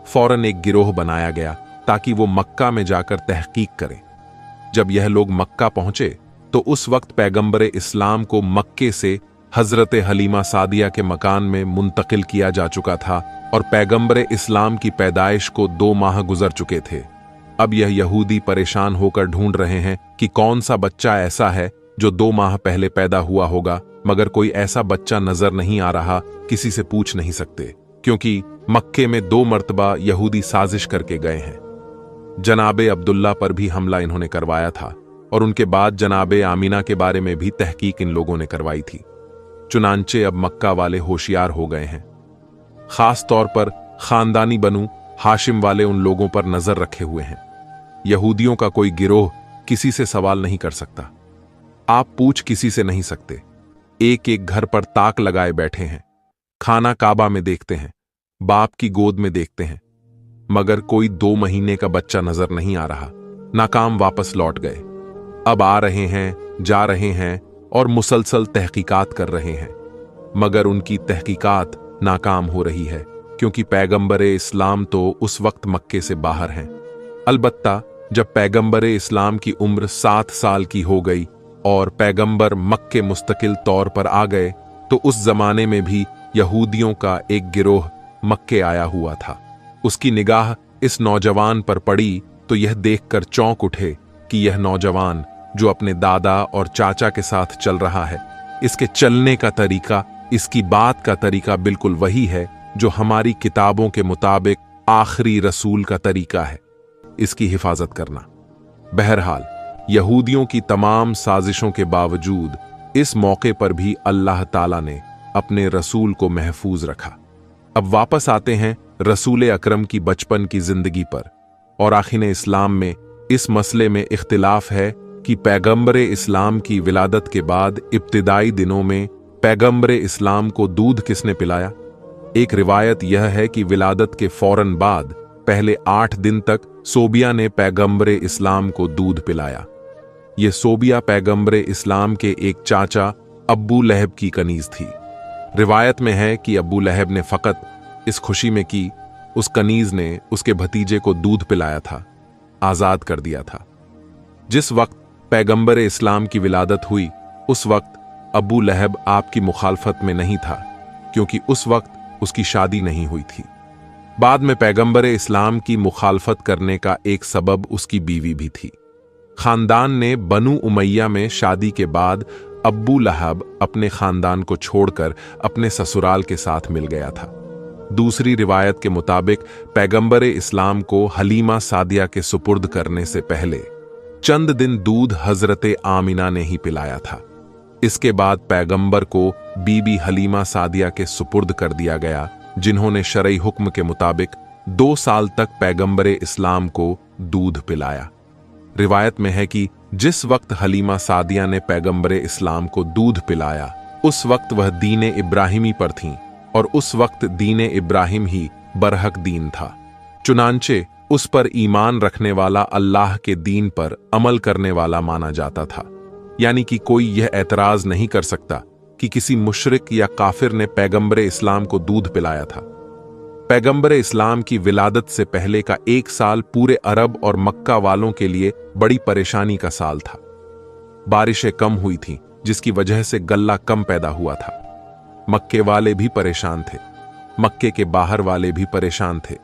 फौरन एक गिरोह बनाया गया ताकि वो मक्का में जाकर तहकीक करें। जब यह लोग मक्का पहुंचे तो उस वक्त पैगंबरे इस्लाम को मक्के से हजरत हलीमा सादिया के मकान में मुंतकिल किया जा चुका था, और पैगंबरे इस्लाम की पैदाइश को 2 माह गुजर चुके थे। अब यह यहूदी परेशान होकर ढूंढ रहे हैं कि कौन सा बच्चा ऐसा है जो 2 माह पहले पैदा हुआ होगा, मगर कोई ऐसा बच्चा नजर नहीं आ रहा। किसी से पूछ नहीं सकते, क्योंकि मक्के में 2 मर्तबा यहूदी साजिश करके गए हैं। जनाबे अब्दुल्ला पर भी हमला इन्होंने करवाया था, और उनके बाद जनाबे आमिना के बारे में भी तहकीक इन लोगों ने करवाई थी। चुनांचे अब मक्का वाले होशियार हो गए हैं। खास तौर पर खानदानी बनु हाशिम वाले उन लोगों पर नजर रखे हुए हैं। यहूदियों का कोई गिरोह किसी से सवाल नहीं कर सकता। आप पूछ किसी से नहीं सकते। एक एक घर पर ताक लगाए बैठे हैं। खाना काबा में देखते हैं, बाप की गोद में देखते हैं, मगर कोई 2 महीने का बच्चा नजर नहीं आ रहा। नाकाम वापस लौट गए। अब आ रहे हैं, जा रहे हैं और मुसलसल तहकीकात कर रहे हैं, मगर उनकी तहकीकात नाकाम हो रही है, क्योंकि पैगंबरे इस्लाम तो उस वक्त मक्के से बाहर हैं। अलबत्ता जब पैगंबरे इस्लाम की उम्र 7 साल की हो गई और पैगंबर मक्के मुस्तकिल तौर पर आ गए, तो उस जमाने में भी यहूदियों का एक गिरोह मक्के आया हुआ था। उसकी निगाह इस नौजवान पर पड़ी तो यह देखकर चौंक उठे कि यह नौजवान जो अपने दादा और चाचा के साथ चल रहा है, इसके चलने का तरीका, इसकी बात का तरीका बिल्कुल वही है जो हमारी किताबों के मुताबिक आखिरी रसूल का तरीका है। इसकी हिफाजत करना। बहरहाल यहूदियों की तमाम साजिशों के बावजूद इस मौके पर भी अल्लाह ताला ने अपने रसूल को महफूज रखा। अब वापस आते हैं रसूल अकरम की बचपन की जिंदगी पर। और आखिर इस्लाम में इस मसले में इख्तिलाफ है कि पैगंबरे इस्लाम की विलादत के बाद इब्तिदाई दिनों में पैगंबरे इस्लाम को दूध किसने पिलाया। एक रिवायत यह है कि विलादत के फौरन बाद पहले 8 दिन तक सोबिया ने पैगंबरे इस्लाम को दूध पिलाया। यह सोबिया पैगंबरे इस्लाम के एक चाचा अब्बू लहब की कनीज थी। रिवायत में है कि अब्बू लहब ने फकत इस खुशी में कि उस कनीज ने उसके भतीजे को दूध पिलाया था, आजाद कर दिया था। जिस वक्त पैगंबरे इस्लाम की विलादत हुई उस वक्त अब्बू लहब आपकी मुखालफत में नहीं था, क्योंकि उस वक्त उसकी शादी नहीं हुई थी। बाद में पैगंबरे इस्लाम की मुखालफत करने का एक सबब उसकी बीवी भी थी। खानदान ने बनु उमैया में शादी के बाद अब्बू लहब अपने खानदान को छोड़कर अपने ससुराल के साथ मिल गया था। दूसरी रिवायत के मुताबिक पैगंबरे इस्लाम को हलीमा सादिया के सुपुर्द करने से पहले चंद दिन दूध हजरते आमिना ने ही पिलाया था। इसके बाद पैगंबर को बीबी हलीमा सादिया के सुपुर्द कर दिया गया, जिन्होंने शरई हुक्म के मुताबिक 2 साल तक पैगंबरे इस्लाम को दूध पिलाया। रिवायत में है कि जिस वक्त हलीमा सादिया ने पैगंबरे इस्लाम को दूध पिलाया उस वक्त वह दीन इब्राहिमी पर थीं और उस वक्त दीन इब्राहिम ही बरहक दीन था। चुनांचे उस पर ईमान रखने वाला अल्लाह के दीन पर अमल करने वाला माना जाता था। यानी कि कोई यह एतराज नहीं कर सकता कि किसी मुशरिक या काफिर ने पैगंबर इस्लाम को दूध पिलाया था। पैगंबर इस्लाम की विलादत से पहले का 1 साल पूरे अरब और मक्का वालों के लिए बड़ी परेशानी का साल था। बारिशें कम हुई थीं, जिसकी वजह से गल्ला कम पैदा हुआ था। मक्के वाले भी परेशान थे, मक्के के बाहर वाले भी परेशान थे।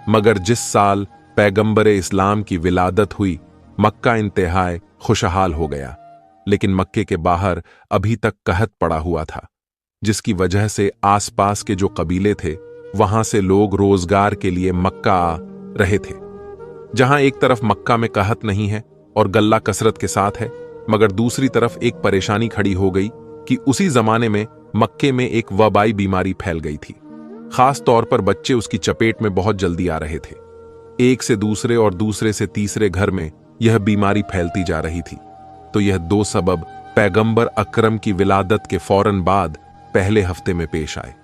मगर जिस साल पैगंबर इस्लाम की विलादत हुई, मक्का इंतहाई खुशहाल हो गया, लेकिन मक्के के बाहर अभी तक कहत पड़ा हुआ था, जिसकी वजह से आसपास के जो कबीले थे वहां से लोग रोजगार के लिए मक्का आ रहे थे। जहां एक तरफ मक्का में कहत नहीं है और गल्ला कसरत के साथ है, मगर दूसरी तरफ एक परेशानी खड़ी हो गई कि उसी जमाने में मक्के में एक वबाई बीमारी फैल गई थी। खास तौर पर बच्चे उसकी चपेट में बहुत जल्दी आ रहे थे। एक से दूसरे और दूसरे से तीसरे घर में यह बीमारी फैलती जा रही थी। तो यह 2 सबब पैगंबर अकरम की विलादत के फौरन बाद पहले हफ्ते में पेश आए।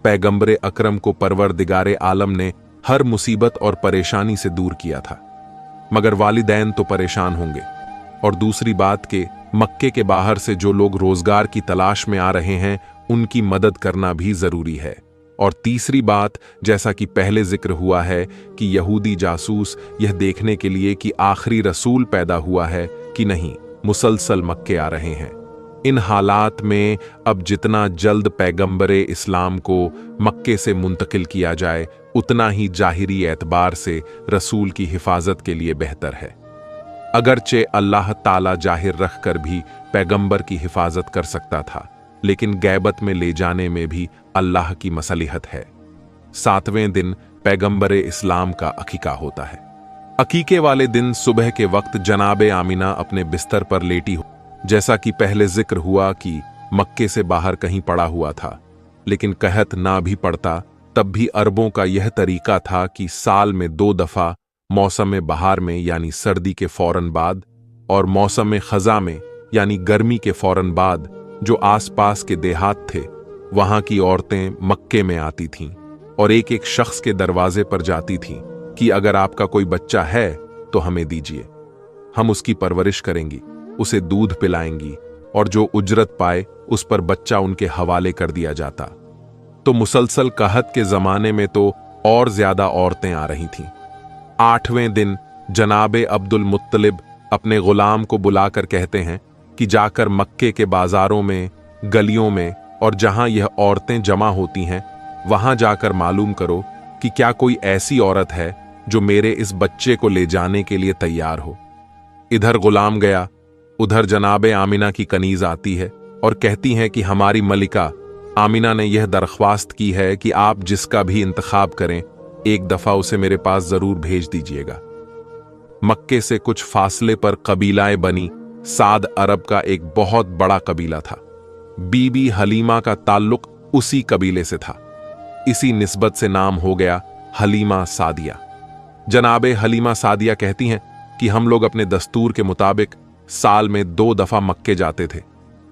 पैगंबर अकरम को परवरदिगारे आलम ने हर मुसीबत और परेशानी से दूर किया था, मगर वालिदैन तो परेशान होंगे। और दूसरी बात के मक्के के बाहर से जो लोग रोजगार की तलाश में आ रहे हैं, उनकी मदद करना भी जरूरी है। और तीसरी बात, जैसा कि पहले जिक्र हुआ है कि यहूदी जासूस यह देखने के लिए कि आखिरी रसूल पैदा हुआ है कि नहीं, मुसलसल मक्के आ रहे हैं। इन हालात में अब जितना जल्द पैगंबरे इस्लाम को मक्के से मुंतकिल किया जाए, उतना ही जाहिरी एतबार से रसूल की हिफाजत के लिए बेहतर है। अगरचे अल्लाह ताला जाहिर रख कर भी पैगंबर की हिफाजत कर सकता था, लेकिन गैबत में ले जाने में भी अल्लाह की मसलिहत है। 7वें दिन पैगंबरे इस्लाम का अकीका होता है। अकीके वाले दिन सुबह के वक्त जनाबे आमिना अपने बिस्तर पर लेटी हो। जैसा कि पहले जिक्र हुआ कि मक्के से बाहर कहीं पड़ा हुआ था, लेकिन कहत ना भी पड़ता तब भी अरबों का यह तरीका था कि साल में 2 दफा, मौसम बहार में यानी सर्दी के फौरन बाद और मौसम खजा में यानी गर्मी के फौरन बाद, जो आसपास के देहात थे वहां की औरतें मक्के में आती थीं और एक एक शख्स के दरवाजे पर जाती थीं कि अगर आपका कोई बच्चा है तो हमें दीजिए, हम उसकी परवरिश करेंगी, उसे दूध पिलाएंगी और जो उजरत पाए उस पर बच्चा उनके हवाले कर दिया जाता। तो मुसलसल कहत के जमाने में तो और ज्यादा औरतें आ रही थीं। 8वें दिन जनाबे अब्दुल मुत्तलिब अपने गुलाम को बुलाकर कहते हैं कि जाकर मक्के के बाजारों में, गलियों में और जहां यह औरतें जमा होती हैं, वहां जाकर मालूम करो कि क्या कोई ऐसी औरत है जो मेरे इस बच्चे को ले जाने के लिए तैयार हो। इधर गुलाम गया, उधर जनाबे आमिना की कनीज आती है और कहती हैं कि हमारी मलिका आमिना ने यह दरख्वास्त की है कि आप जिसका भी इंतखाब करें, एक दफा उसे मेरे पास जरूर भेज दीजिएगा। मक्के से कुछ फासले पर कबीलाए बनी साद अरब का एक बहुत बड़ा कबीला था। बीबी हलीमा का ताल्लुक उसी कबीले से था। इसी निस्बत से नाम हो गया हलीमा सादिया। जनाबे हलीमा सादिया कहती हैं कि हम लोग अपने दस्तूर के मुताबिक साल में 2 दफा मक्के जाते थे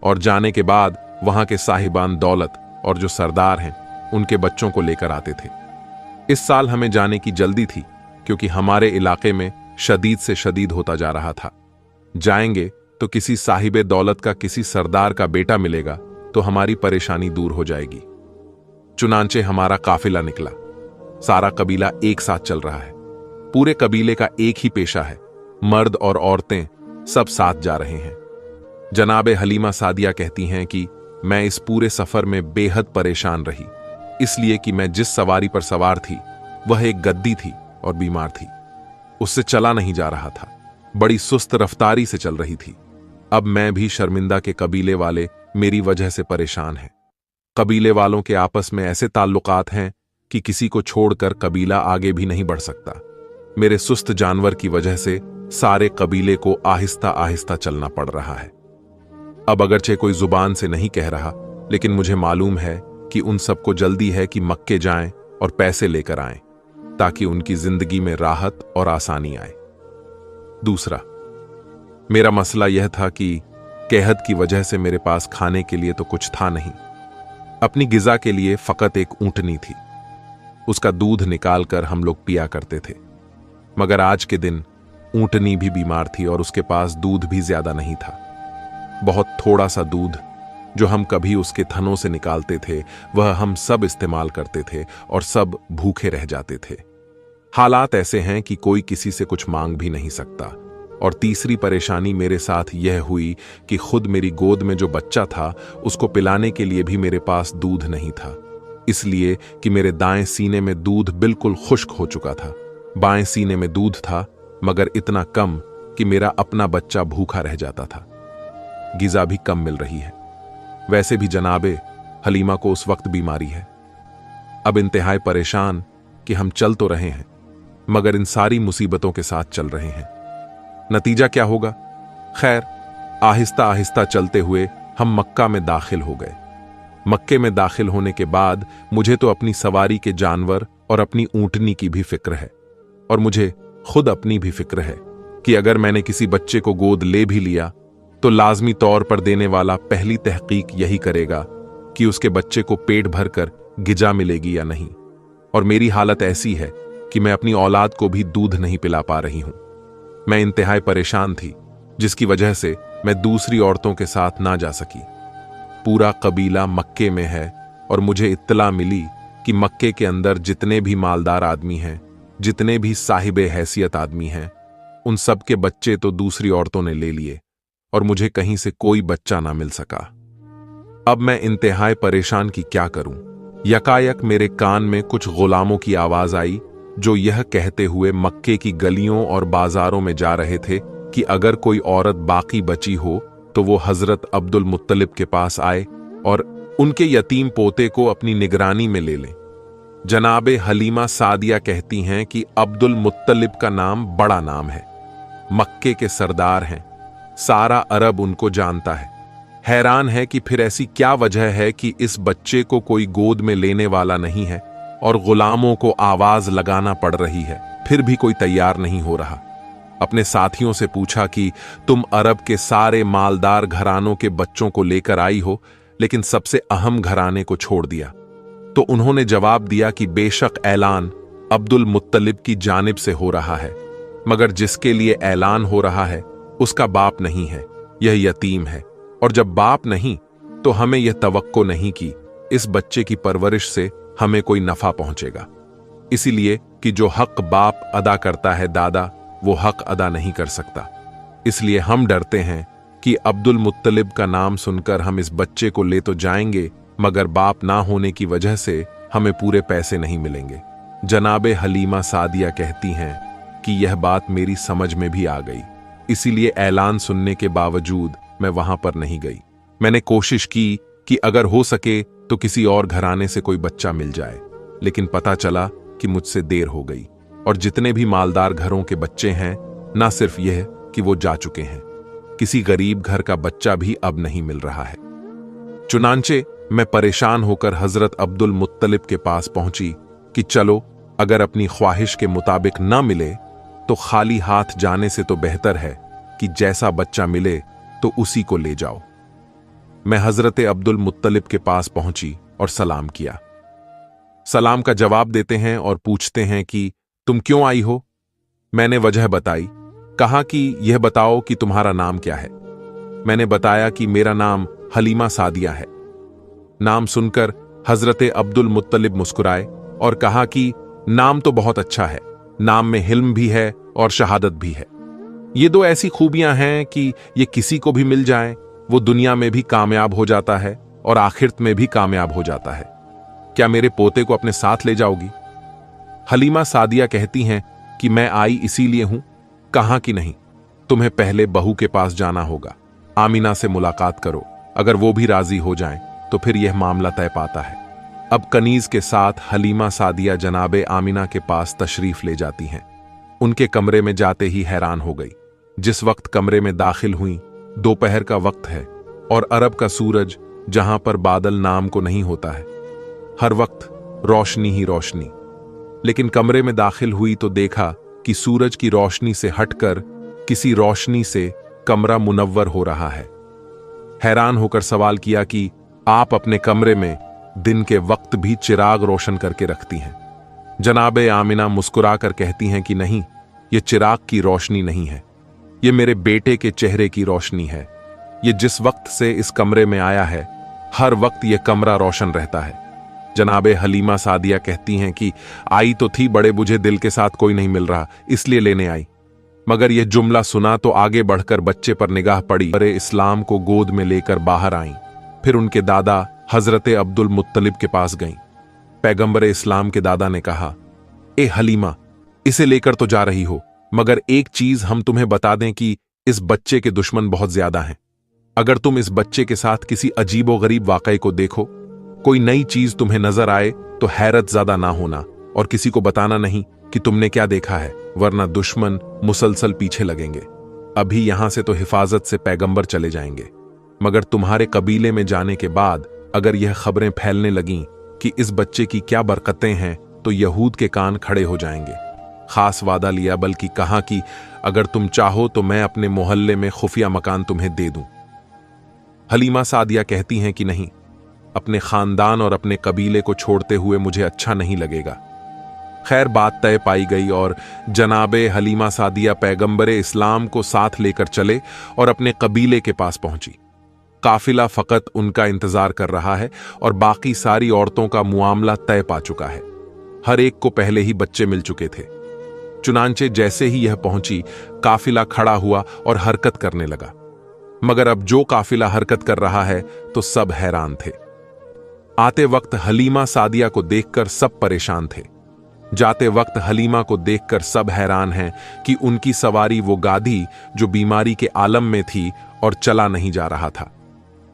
और जाने के बाद वहां के साहिबान दौलत और जो सरदार हैं उनके बच्चों को लेकर आते थे। इस साल हमें जाने की जल्दी थी क्योंकि हमारे इलाके में शदीद से शदीद होता जा रहा था। जाएंगे तो किसी साहिबे दौलत का किसी सरदार का बेटा मिलेगा तो हमारी परेशानी दूर हो जाएगी। चुनांचे हमारा काफिला निकला। सारा कबीला एक साथ चल रहा है। पूरे कबीले का एक ही पेशा है, मर्द और औरतें सब साथ जा रहे हैं। जनाबे हलीमा सादिया कहती हैं कि मैं इस पूरे सफर में बेहद परेशान रही, इसलिए कि मैं जिस सवारी पर सवार थी वह एक गद्दी थी और बीमार थी। उससे चला नहीं जा रहा था, बड़ी सुस्त रफ्तारी से चल रही थी। अब मैं भी शर्मिंदा के कबीले वाले मेरी वजह से परेशान हैं। कबीले वालों के आपस में ऐसे ताल्लुकात हैं कि किसी को छोड़कर कबीला आगे भी नहीं बढ़ सकता। मेरे सुस्त जानवर की वजह से सारे कबीले को आहिस्ता आहिस्ता चलना पड़ रहा है। अब अगरचे कोई जुबान से नहीं कह रहा, लेकिन मुझे मालूम है कि उन सबको जल्दी है कि मक्के जाएं और पैसे लेकर आएं, ताकि उनकी जिंदगी में राहत और आसानी आए। दूसरा, मेरा मसला यह था कि कहत की वजह से मेरे पास खाने के लिए तो कुछ था नहीं। अपनी गिजा के लिए फकत एक ऊंटनी थी। उसका दूध निकालकर हम लोग पिया करते थे। मगर आज के दिन ऊंटनी भी बीमार थी और उसके पास दूध भी ज्यादा नहीं था। बहुत थोड़ा सा दूध जो हम कभी उसके थनों से निकालते थे वह हम सब इस्तेमाल करते थे और सब भूखे रह जाते थे। हालात ऐसे हैं कि कोई किसी से कुछ मांग भी नहीं सकता। और तीसरी परेशानी मेरे साथ यह हुई कि खुद मेरी गोद में जो बच्चा था उसको पिलाने के लिए भी मेरे पास दूध नहीं था, इसलिए कि मेरे दाएं सीने में दूध बिल्कुल खुश्क हो चुका था। बाएं सीने में दूध था मगर इतना कम कि मेरा अपना बच्चा भूखा रह जाता था। गिजा भी कम मिल रही है। वैसे भी जनाबे हलीमा को उस वक्त बीमारी है। अब इंतहाई परेशान कि हम चल तो रहे हैं मगर इन सारी मुसीबतों के साथ चल रहे हैं। नतीजा क्या होगा? खैर, आहिस्ता आहिस्ता चलते हुए हम मक्का में दाखिल हो गए। मक्के में दाखिल होने के बाद मुझे तो अपनी सवारी के जानवर और अपनी ऊंटनी की भी फिक्र है, और मुझे खुद अपनी भी फिक्र है कि अगर मैंने किसी बच्चे को गोद ले भी लिया तो लाजमी तौर पर देने वाला पहली तहकीक यही करेगा कि उसके बच्चे को पेट भरकर गिजा मिलेगी या नहीं। और मेरी हालत ऐसी है कि मैं अपनी औलाद को भी दूध नहीं पिला पा रही हूं। मैं इंतहाई परेशान थी, जिसकी वजह से मैं दूसरी औरतों के साथ ना जा सकी। पूरा कबीला मक्के में है और मुझे इत्तला मिली कि मक्के के अंदर जितने भी मालदार आदमी हैं, जितने भी साहिबे हैसियत आदमी हैं, उन सब के बच्चे तो दूसरी औरतों ने ले लिए और मुझे कहीं से कोई बच्चा ना मिल सका। अब मैं इंतहाई परेशान की क्या करूं? यकायक मेरे कान में कुछ गुलामों की आवाज आई जो यह कहते हुए मक्के की गलियों और बाजारों में जा रहे थे कि अगर कोई औरत बाकी बची हो तो वो हजरत अब्दुल मुत्तलिब के पास आए और उनके यतीम पोते को अपनी निगरानी में ले लें। जनाबे हलीमा सादिया कहती हैं कि अब्दुल मुत्तलिब का नाम बड़ा नाम है, मक्के के सरदार हैं, सारा अरब उनको जानता है। हैरान है कि फिर ऐसी क्या वजह है कि इस बच्चे को कोई गोद में लेने वाला नहीं है और गुलामों को आवाज लगाना पड़ रही है, फिर भी कोई तैयार नहीं हो रहा। अपने साथियों से पूछा कि तुम अरब के सारे मालदार घरानों के बच्चों को लेकर आई हो, लेकिन सबसे अहम घराने को छोड़ दिया। तो उन्होंने जवाब दिया कि बेशक ऐलान अब्दुल मुत्तलिब की जानिब से हो रहा है, मगर जिसके लिए ऐलान हो रहा है उसका बाप नहीं है, यह यतीम है, और जब बाप नहीं तो हमें यह तवक्को नहीं कि इस बच्चे की परवरिश से हमें कोई नफा पहुंचेगा। इसीलिए कि जो हक बाप अदा करता है दादा, वो हक अदा नहीं कर सकता। इसलिए हम डरते हैं कि अब्दुल मुत्तलिब का नाम सुनकर हम इस बच्चे को ले तो जाएंगे, मगर बाप ना होने की वजह से हमें पूरे पैसे नहीं मिलेंगे। जनाबे हलीमा सादिया कहती हैं कि यह बात मेरी समझ में भी आ गई, इसीलिए ऐलान सुनने के बावजूद मैं वहां पर नहीं गई। मैंने कोशिश की कि अगर हो सके तो किसी और घराने से कोई बच्चा मिल जाए, लेकिन पता चला कि मुझसे देर हो गई और जितने भी मालदार घरों के बच्चे हैं, ना सिर्फ यह कि वो जा चुके हैं, किसी गरीब घर का बच्चा भी अब नहीं मिल रहा है। चुनांचे मैं परेशान होकर हजरत अब्दुल मुत्तलिब के पास पहुंची कि चलो, अगर अपनी ख्वाहिश के मुताबिक ना मिले तो खाली हाथ जाने से तो बेहतर है कि जैसा बच्चा मिले तो उसी को ले जाओ। मैं हजरत अब्दुल मुत्तलिब के पास पहुंची और सलाम किया। सलाम का जवाब देते हैं और पूछते हैं कि तुम क्यों आई हो? मैंने वजह बताई। कहा कि यह बताओ कि तुम्हारा नाम क्या है। मैंने बताया कि मेरा नाम हलीमा सादिया है। नाम सुनकर हजरत अब्दुल मुत्तलिब मुस्कुराए और कहा कि नाम तो बहुत अच्छा है, नाम में हिल्म भी है और शहादत भी है। ये दो ऐसी खूबियां हैं कि ये किसी को भी मिल जाए वो दुनिया में भी कामयाब हो जाता है और आखिरत में भी कामयाब हो जाता है। क्या मेरे पोते को अपने साथ ले जाओगी? हलीमा सादिया कहती हैं कि मैं आई इसीलिए हूं। कहा कि नहीं, तुम्हें पहले बहू के पास जाना होगा, आमीना से मुलाकात करो, अगर वो भी राजी हो जाएं तो फिर यह मामला तय पाता है। अब कनीज के साथ हलीमा सादिया जनाबे आमीना के पास तशरीफ ले जाती हैं। उनके कमरे में जाते ही हैरान हो गई। जिस वक्त कमरे में दाखिल हुई, दोपहर का वक्त है और अरब का सूरज जहां पर बादल नाम को नहीं होता है, हर वक्त रोशनी ही रोशनी। लेकिन कमरे में दाखिल हुई तो देखा कि सूरज की रोशनी से हटकर किसी रोशनी से कमरा मुनव्वर हो रहा है। हैरान होकर सवाल किया कि आप अपने कमरे में दिन के वक्त भी चिराग रोशन करके रखती हैं। जनाबे आमिना मुस्कुराकर कहती हैं कि नहीं, ये चिराग की रोशनी नहीं है, ये मेरे बेटे के चेहरे की रोशनी है। ये जिस वक्त से इस कमरे में आया है, हर वक्त ये कमरा रोशन रहता है। जनाबे हलीमा सादिया कहती हैं कि आई तो थी, बड़े बुझे दिल के साथ कोई नहीं मिल रहा, इसलिए लेने आई। मगर यह जुमला सुना तो आगे बढ़कर बच्चे पर निगाह पड़ी। बड़े इस्लाम को गोद में लेकर बाहर आईं। फिर उनके दादा हजरत अब्दुल मुत्तलिब के पास गईं। पैगंबर इस्लाम के दादा ने कहा, ए हलीमा, इसे लेकर तो जा रही हो, मगर एक चीज हम तुम्हें बता दें कि इस बच्चे के दुश्मन बहुत ज्यादा हैं। अगर तुम इस बच्चे के साथ किसी अजीबो गरीब वाकये को देखो, कोई नई चीज तुम्हें नजर आए, तो हैरत ज्यादा ना होना और किसी को बताना नहीं कि तुमने क्या देखा है, वरना दुश्मन मुसलसल पीछे लगेंगे। अभी यहां से तो हिफाजत से पैगंबर चले जाएंगे, मगर तुम्हारे कबीले में जाने के बाद अगर यह खबरें फैलने लगीं कि इस बच्चे की क्या बरकतें हैं, तो यहूद के कान खड़े हो जाएंगे। खास वादा लिया, बल्कि कहा कि अगर तुम चाहो तो मैं अपने मोहल्ले में खुफिया मकान तुम्हें दे दूं। हलीमा सादिया कहती हैं कि नहीं, अपने खानदान और अपने कबीले को छोड़ते हुए मुझे अच्छा नहीं लगेगा। खैर, बात तय पाई गई और जनाबे हलीमा सादिया पैगंबरे इस्लाम को साथ लेकर चले और अपने कबीले के पास पहुंची। काफिला फकत उनका इंतजार कर रहा है और बाकी सारी औरतों का मुआमला तय पा चुका है। हर एक को पहले ही बच्चे मिल चुके थे। चुनांचे जैसे ही यह पहुंची, काफिला खड़ा हुआ और हरकत करने लगा। मगर अब जो काफिला हरकत कर रहा है तो सब हैरान थे। आते वक्त हलीमा सादिया को देखकर सब परेशान थे। जाते वक्त हलीमा को देखकर सब हैरान हैं कि उनकी सवारी वो गाधी जो बीमारी के आलम में थी और चला नहीं जा रहा था,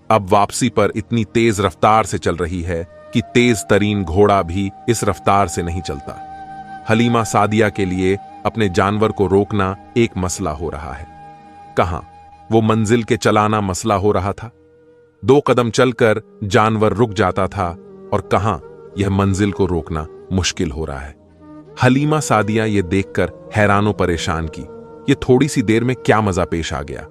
अब वापसी पर इतनी तेज रफ्तार से चल रही है कि तेज तरीन घोड़ा भी इस रफ्तार से नहीं चलता। हलीमा सादिया के लिए अपने जानवर को रोकना एक मसला हो रहा है। कहां वो मंजिल के चलाना मसला हो रहा था। 2 कदम चलकर जानवर रुक जाता था और कहां यह मंजिल को रोकना मुश्किल हो रहा है। हलीमा सादिया ये देखकर हैरानो परेशान की, ये थोड़ी सी देर में क्या मजा पेश आ गया।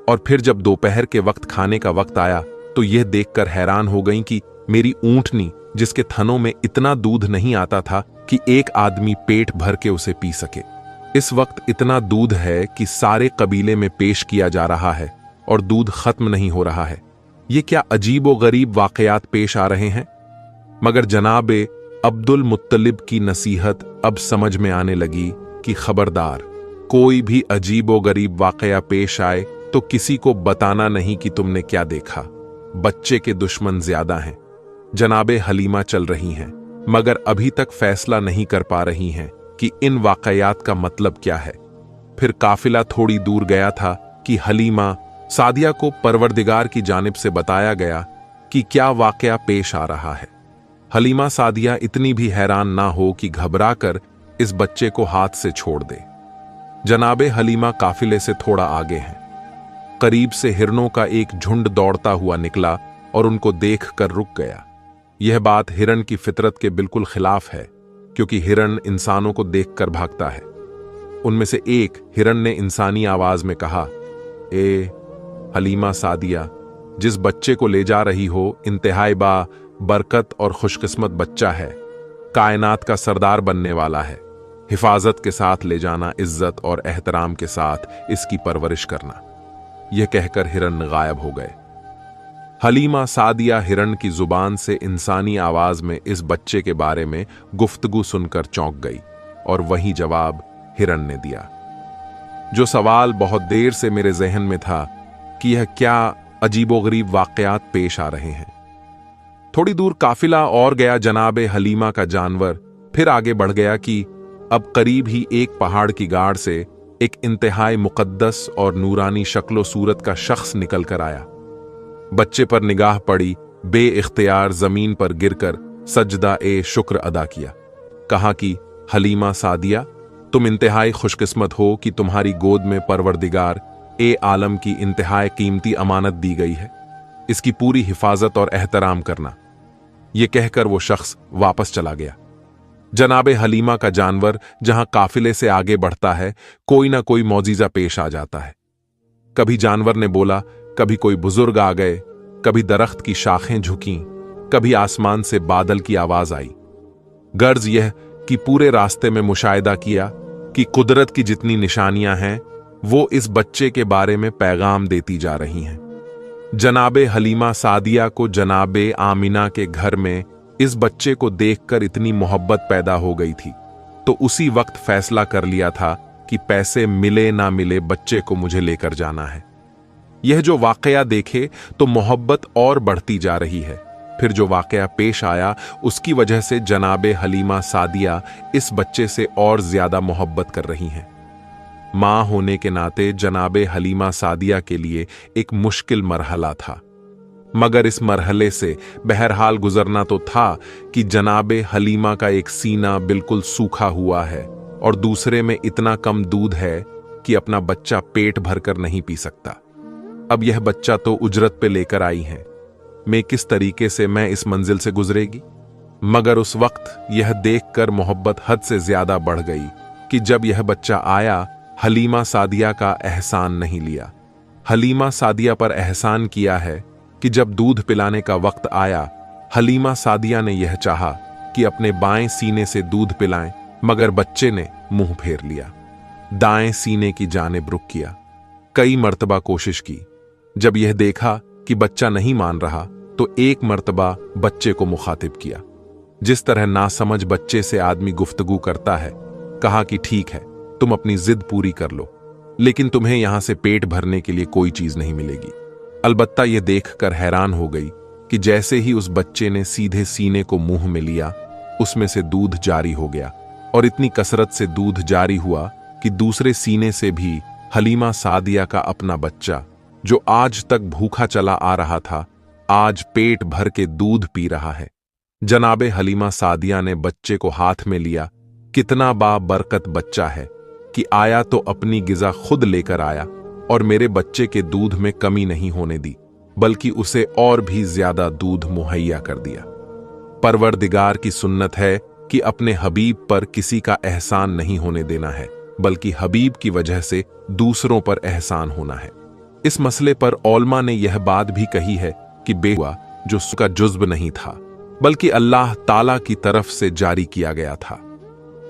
और फिर जब दोपहर के वक्त खाने का वक्त आया तो यह देखकर हैरान हो गई कि मेरी ऊंटनी, जिसके थनों में इतना दूध नहीं आता था कि एक आदमी पेट भर के उसे पी सके, इस वक्त इतना दूध है कि सारे कबीले में पेश किया जा रहा है और दूध खत्म नहीं हो रहा है। ये क्या अजीबो गरीब वाकयात पेश आ रहे हैं। मगर जनाबे अब्दुल मुत्तलिब की नसीहत अब समझ में आने लगी कि खबरदार, कोई भी अजीबो गरीब वाकया पेश आए तो किसी को बताना नहीं कि तुमने क्या देखा। बच्चे के दुश्मन ज्यादा हैं। जनाबे हलीमा चल रही हैं, मगर अभी तक फैसला नहीं कर पा रही हैं कि इन वाकयात का मतलब क्या है। फिर काफिला थोड़ी दूर गया था कि हलीमा सादिया को परवरदिगार की जानिब से बताया गया कि क्या वाकया पेश आ रहा है। हलीमा सादिया इतनी भी हैरान ना हो कि घबराकर इस बच्चे को हाथ से छोड़ दे। जनाबे हलीमा काफिले से थोड़ा आगे हैं। करीब से हिरणों का एक झुंड दौड़ता हुआ निकला और उनको देखकर रुक गया। यह बात हिरण की फितरत के बिल्कुल खिलाफ है, क्योंकि हिरण इंसानों को देखकर भागता है। उनमें से एक हिरण ने इंसानी आवाज में कहा, ए हलीमा सादिया, जिस बच्चे को ले जा रही हो इंतहाई बरकत और खुशकिस्मत बच्चा है, कायनात का सरदार बनने वाला है। हिफाजत के साथ ले जाना, इज्जत और एहतराम के साथ इसकी परवरिश करना। यह कहकर हिरण गायब हो गए। हलीमा सादिया हिरण की जुबान से इंसानी आवाज में इस बच्चे के बारे में गुफ्तगू सुनकर चौंक गई और वही जवाब हिरण ने दिया, जो सवाल बहुत देर से मेरे जहन में था कि यह क्या अजीबोगरीब वाकयात पेश आ रहे हैं। थोड़ी दूर काफिला और गया। जनाबे हलीमा का जानवर फिर आगे बढ़ गया कि अब करीब ही एक पहाड़ की गाड़ से एक इंतहाई मुकद्दस और नूरानी शक्लो सूरत का शख्स निकल कर आया। बच्चे पर निगाह पड़ी, बे इख्तियार जमीन पर गिरकर सजदा ए शुक्र अदा किया। कहा कि हलीमा सादिया, तुम इंतहाई खुशकिस्मत हो कि तुम्हारी गोद में परवरदिगार ए आलम की इंतहाई कीमती अमानत दी गई है। इसकी पूरी हिफाजत और एहतराम करना। यह कहकर वो शख्स वापस चला गया। जनाबे हलीमा का जानवर जहां काफिले से आगे बढ़ता है, कोई ना कोई मौजीजा पेश आ जाता है। कभी जानवर ने बोला कभी कोई बुजुर्ग आ गए, कभी दरख्त की शाखें झुकीं, कभी आसमान से बादल की आवाज आई। गर्ज यह कि पूरे रास्ते में मुशाहिदा किया कि कुदरत की जितनी निशानियां हैं वो इस बच्चे के बारे में पैगाम देती जा रही हैं। जनाबे हलीमा सादिया को जनाबे आमिना के घर में इस बच्चे को देखकर इतनी मोहब्बत पैदा हो गई थी, तो उसी वक्त फैसला कर लिया था कि पैसे मिले ना मिले बच्चे को मुझे लेकर जाना है। यह जो वाकया देखे तो मोहब्बत और बढ़ती जा रही है। फिर जो वाकया पेश आया उसकी वजह से जनाबे हलीमा सादिया इस बच्चे से और ज्यादा मोहब्बत कर रही हैं। मां होने के नाते जनाबे हलीमा सादिया के लिए एक मुश्किल मरहला था, मगर इस मरहले से बहरहाल गुजरना तो था कि जनाबे हलीमा का एक सीना बिल्कुल सूखा हुआ है और दूसरे में इतना कम दूध है कि अपना बच्चा पेट भरकर नहीं पी सकता। अब यह बच्चा तो उजरत पे लेकर आई हैं, मैं किस तरीके से मैं इस मंजिल से गुजरेगी। मगर उस वक्त यह देखकर मोहब्बत हद से ज्यादा बढ़ गई कि जब यह बच्चा आया, हलीमा सादिया का एहसान नहीं लिया। हलीमा सादिया पर एहसान किया है कि जब दूध पिलाने का वक्त आया, हलीमा सादिया ने यह चाहा कि अपने बाएं सीने से दूध पिलाएं, मगर बच्चे ने मुंह फेर लिया, दाएं सीने की जानिब रुख किया। कई मर्तबा कोशिश की। जब यह देखा कि बच्चा नहीं मान रहा तो एक मर्तबा बच्चे को मुखातिब किया, जिस तरह नासमझ बच्चे से आदमी गुफ्तगू करता है। कहा कि ठीक है, तुम अपनी जिद पूरी कर लो, लेकिन तुम्हें यहां से पेट भरने के लिए कोई चीज नहीं मिलेगी। अलबत्ता यह देखकर हैरान हो गई कि जैसे ही उस बच्चे ने सीधे सीने को मुंह में लिया, उसमें से दूध जारी हो गया और इतनी कसरत से दूध जारी हुआ कि दूसरे सीने से भी हलीमा सादिया का अपना बच्चा, जो आज तक भूखा चला आ रहा था, आज पेट भर के दूध पी रहा है। जनाबे हलीमा सादिया ने बच्चे को हाथ में लिया। कितना बाबरकत बच्चा है कि आया तो अपनी गिजा खुद लेकर आया और मेरे बच्चे के दूध में कमी नहीं होने दी, बल्कि उसे और भी ज्यादा दूध मुहैया कर दिया। परवरदिगार की सुन्नत है कि अपने हबीब पर किसी का एहसान नहीं होने देना है, बल्कि हबीब की वजह से दूसरों पर एहसान होना है। इस मसले पर औलमा ने यह बात भी कही है कि बेहुआ जो उसका जुज्ब नहीं था, बल्कि अल्लाह ताला की तरफ से जारी किया गया था।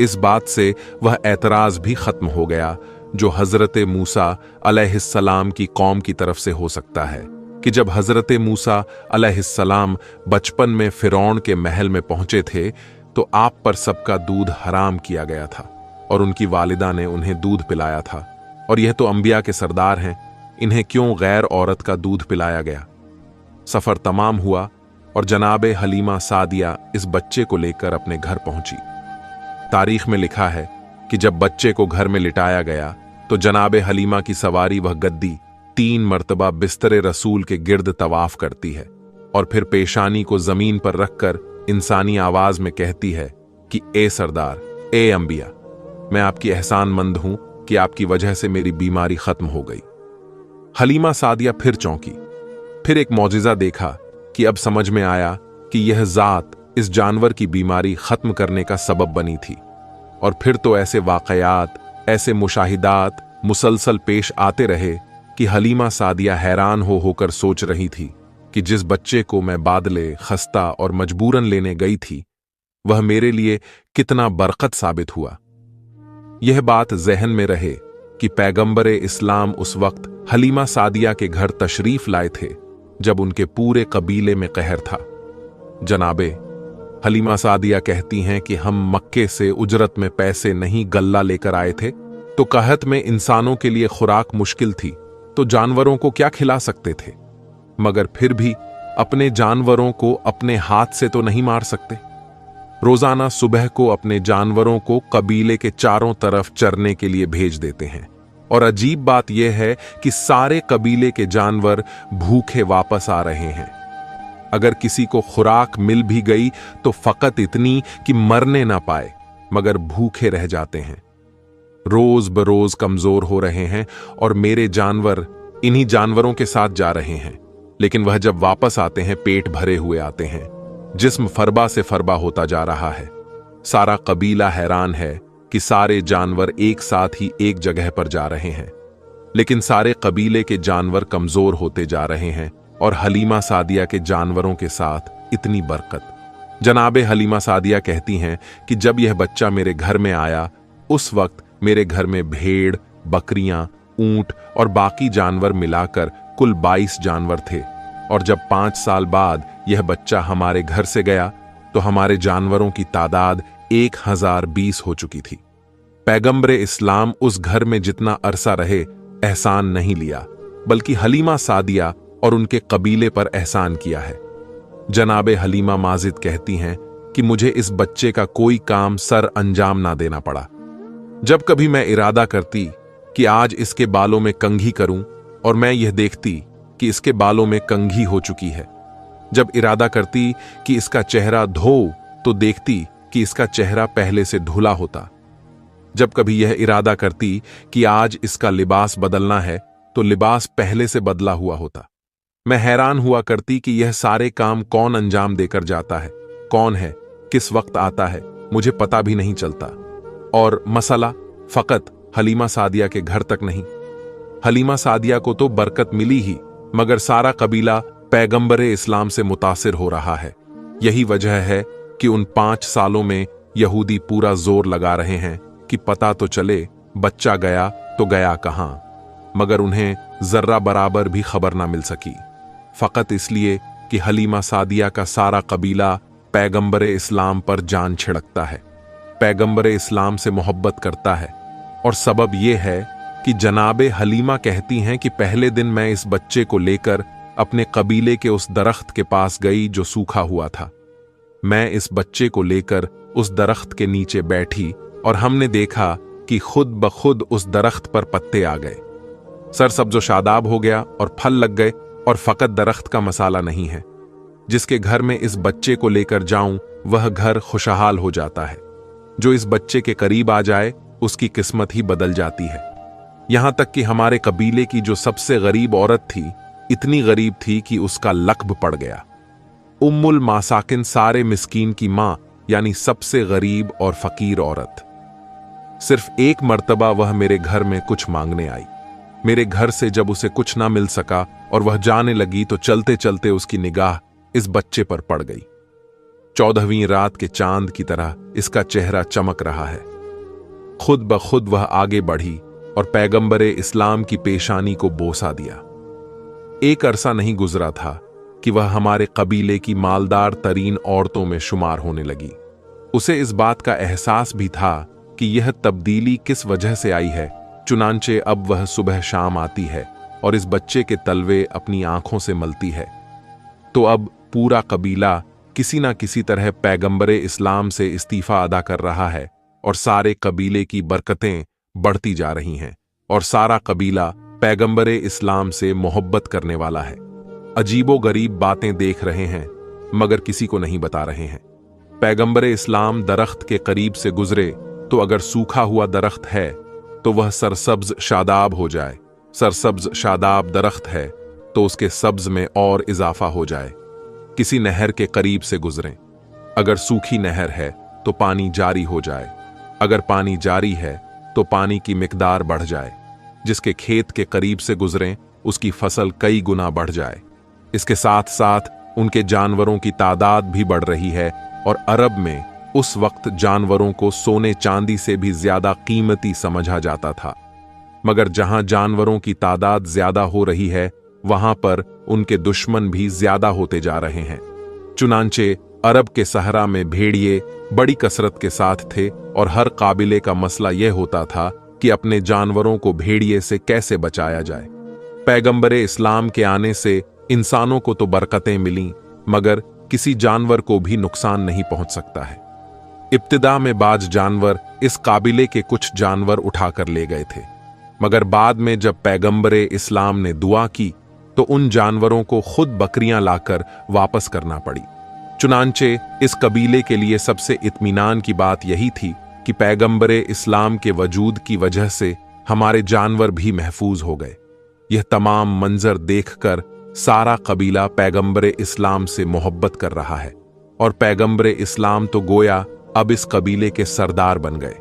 इस बात से वह एतराज भी खत्म हो गया जो हजरत मूसा अलैहिस्सलाम की कौम की तरफ से हो सकता है कि जब हजरत मूसा अलैहिस्सलाम बचपन में फिरौन के महल में पहुंचे थे तो आप पर सबका दूध हराम किया गया था और उनकी वालिदा ने उन्हें दूध पिलाया था, और यह तो अंबिया के सरदार हैं, इन्हें क्यों गैर औरत का दूध पिलाया गया। सफर तमाम हुआ और जनाबे हलीमा सादिया इस बच्चे को लेकर अपने घर पहुंची। तारीख में लिखा है कि जब बच्चे को घर में लिटाया गया तो जनाबे हलीमा की सवारी वह गद्दी 3 मर्तबा बिस्तरे रसूल के गिर्द तवाफ करती है और फिर पेशानी को जमीन पर रखकर इंसानी आवाज में कहती है कि ए सरदार, ए अंबिया, मैं आपकी एहसानमंद हूं कि आपकी वजह से मेरी बीमारी खत्म हो गई। हलीमा सादिया फिर चौंकी। फिर एक मौजिजा देखा कि अब समझ में आया कि यह जात इस जानवर की बीमारी खत्म करने का सबब बनी थी। और फिर तो ऐसे वाकयात, ऐसे मुशाहिदात मुसलसल पेश आते रहे कि हलीमा सादिया हैरान होकर सोच रही थी कि जिस बच्चे को मैं बादले, खस्ता और मजबूरन लेने गई थी, वह मेरे लिए कितना बरकत साबित हुआ। यह बात जहन में रहे कि पैगंबरे इस्लाम उस वक्त हलीमा सादिया के घर तशरीफ लाए थे जब उनके पूरे कबीले में कहर था। जनाबे हलीमा सादिया कहती हैं कि हम मक्के से उजरत में पैसे नहीं गल्ला लेकर आए थे, तो कहत में इंसानों के लिए खुराक मुश्किल थी तो जानवरों को क्या खिला सकते थे, मगर फिर भी अपने जानवरों को अपने हाथ से तो नहीं मार सकते। रोजाना सुबह को अपने जानवरों को कबीले के चारों तरफ चरने के लिए भेज देते हैं, और अजीब बात यह है कि सारे कबीले के जानवर भूखे वापस आ रहे हैं। अगर किसी को खुराक मिल भी गई तो फकत इतनी कि मरने ना पाए, मगर भूखे रह जाते हैं। रोज बरोज कमजोर हो रहे हैं और मेरे जानवर इन्हीं जानवरों के साथ जा रहे हैं, लेकिन वह जब वापस आते हैं पेट भरे हुए आते हैं। जिस्म फरबा से फरबा होता जा रहा है। सारा कबीला हैरान है कि सारे जानवर एक साथ ही एक जगह पर जा रहे हैं। लेकिन सारे कबीले के जानवर कमजोर होते जा रहे हैं और हलीमा सादिया के जानवरों के साथ इतनी बरकत। जनाबे हलीमा सादिया कहती हैं कि जब यह बच्चा मेरे घर में आया उस वक्त मेरे घर में भेड़, बकरियां, ऊंट और बाकी जानवर मिलाकर कुल 22 जानवर थे, और जब 5 साल बाद यह बच्चा हमारे घर से गया तो हमारे जानवरों की तादाद 1020 हो चुकी थी। पैगंबरे इस्लाम उस घर में जितना अरसा रहे एहसान नहीं लिया, बल्कि हलीमा सादिया और उनके कबीले पर एहसान किया है। जनाबे हलीमा माजिद कहती हैं कि मुझे इस बच्चे का कोई काम सर अंजाम ना देना पड़ा। जब कभी मैं इरादा करती कि आज इसके बालों में कंघी करूं और मैं यह देखती कि इसके बालों में कंघी हो चुकी है, जब इरादा करती कि इसका चेहरा धो तो देखती कि इसका चेहरा पहले से धुला होता। जब कभी यह इरादा करती कि आज इसका लिबास बदलना है तो लिबास पहले से बदला हुआ होता। मैं हैरान हुआ करती कि यह सारे काम कौन अंजाम देकर जाता है, कौन है, किस वक्त आता है, मुझे पता भी नहीं चलता। और मसला फकत हलीमा सादिया के घर तक नहीं। हलीमा सादिया को तो बरकत मिली ही, मगर सारा कबीला पैगंबरे इस्लाम से मुतासिर हो रहा है। यही वजह है कि उन 5 सालों में यहूदी पूरा जोर लगा रहे हैं कि पता तो चले बच्चा गया तो गया कहां, मगर उन्हें जर्रा बराबर भी खबर ना मिल सकी, फकत इसलिए कि हलीमा सादिया का सारा कबीला पैगंबरे इस्लाम पर जान छिड़कता है, पैगंबरे इस्लाम से मोहब्बत करता है। और सबब यह है कि जनाबे हलीमा कहती हैं कि पहले दिन मैं इस बच्चे को लेकर अपने कबीले के उस दरख्त के पास गई जो सूखा हुआ था। मैं इस बच्चे को लेकर उस दरख्त के नीचे बैठी और हमने देखा कि खुद ब खुद उस दरख्त पर पत्ते आ गए, सरसब्ज़ो शादाब हो गया और फल लग गए। और फकत दरख्त का मसाला नहीं है, जिसके घर में इस बच्चे को लेकर जाऊं वह घर खुशहाल हो जाता है। जो इस बच्चे के करीब आ जाए उसकी किस्मत ही बदल जाती है। यहां तक कि हमारे कबीले की जो सबसे गरीब औरत थी, इतनी गरीब थी कि उसका लक़्ब पड़ गया। उम्मुल मासाकिन, सारे मिस्कीन की मां, यानी सबसे गरीब और फकीर औरत। सिर्फ एक मर्तबा वह मेरे घर में कुछ मांगने आई। मेरे घर से जब उसे कुछ ना मिल सका और वह जाने लगी तो चलते चलते उसकी निगाह इस बच्चे पर पड़ गई। 14वीं रात के चांद की तरह इसका चेहरा चमक रहा है। खुद ब खुद वह आगे बढ़ी और पैगंबरे इस्लाम की पेशानी को बोसा दिया। एक अरसा नहीं गुजरा था कि वह हमारे कबीले की मालदार तरीन औरतों में शुमार होने लगी। उसे इस बात का एहसास भी था कि यह तब्दीली किस वजह से आई है, चुनांचे अब वह सुबह शाम आती है और इस बच्चे के तलवे अपनी आंखों से मलती है। तो अब पूरा कबीला किसी ना किसी तरह पैगंबरे इस्लाम से इस्तीफा अदा कर रहा है और सारे कबीले की बरकतें बढ़ती जा रही हैं और सारा कबीला पैगंबरे इस्लाम से मोहब्बत करने वाला है। अजीबो गरीब बातें देख रहे हैं मगर किसी को नहीं बता रहे हैं। पैगंबरे इस्लाम दरख्त के करीब से गुजरे तो अगर सूखा हुआ दरख्त है तो वह सरसब्ज शादाब हो जाए, सरसब्ज शादाब दरख्त है तो उसके सब्ज में और इजाफा हो जाए। किसी नहर के करीब से गुजरें, अगर सूखी नहर है तो पानी जारी हो जाए, अगर पानी जारी है तो पानी की मिकदार बढ़ जाए। जिसके खेत के करीब से गुजरें उसकी फसल कई गुना बढ़ जाए। इसके साथ साथ उनके जानवरों की तादाद भी बढ़ रही है और अरब में उस वक्त जानवरों को सोने चांदी से भी ज्यादा कीमती समझा जाता था। मगर जहां जानवरों की तादाद ज्यादा हो रही है वहां पर उनके दुश्मन भी ज्यादा होते जा रहे हैं। चुनांचे अरब के सहरा में भेड़िए बड़ी कसरत के साथ थे और हर काबिले का मसला यह होता था कि अपने जानवरों को भेड़िए से कैसे बचाया जाए। पैगंबरे इस्लाम के आने से इंसानों को तो बरकतें मिलीं, मगर किसी जानवर को भी नुकसान नहीं पहुंच सकता है। इब्तिदा में बाज जानवर इस काबिले के कुछ जानवर उठाकर ले गए थे, मगर बाद में जब पैगंबरे इस्लाम ने दुआ की तो उन जानवरों को खुद बकरियां लाकर वापस करना पड़ी। चुनांचे इस कबीले के लिए सबसे इत्मीनान की बात यही थी कि पैगंबरे इस्लाम के वजूद की वजह से हमारे जानवर भी महफूज हो गए। यह तमाम मंजर देखकर सारा कबीला पैगंबरे इस्लाम से मोहब्बत कर रहा है और पैगंबरे इस्लाम तो गोया अब इस कबीले के सरदार बन गए।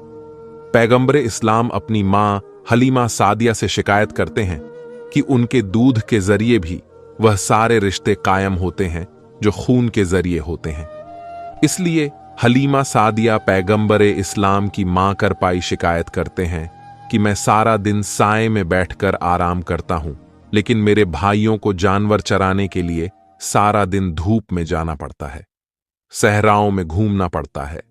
पैगंबरे इस्लाम अपनी मां हलीमा सादिया से शिकायत करते हैं कि उनके दूध के जरिए भी वह सारे रिश्ते कायम होते हैं जो खून के जरिए होते हैं। इसलिए हलीमा सादिया पैगंबरे इस्लाम की मां कर पाई शिकायत करते हैं कि मैं सारा दिन साए में बैठकर आराम करता हूं, लेकिन मेरे भाइयों को जानवर चराने के लिए सारा दिन धूप में जाना पड़ता है, सहराओं में घूमना पड़ता है।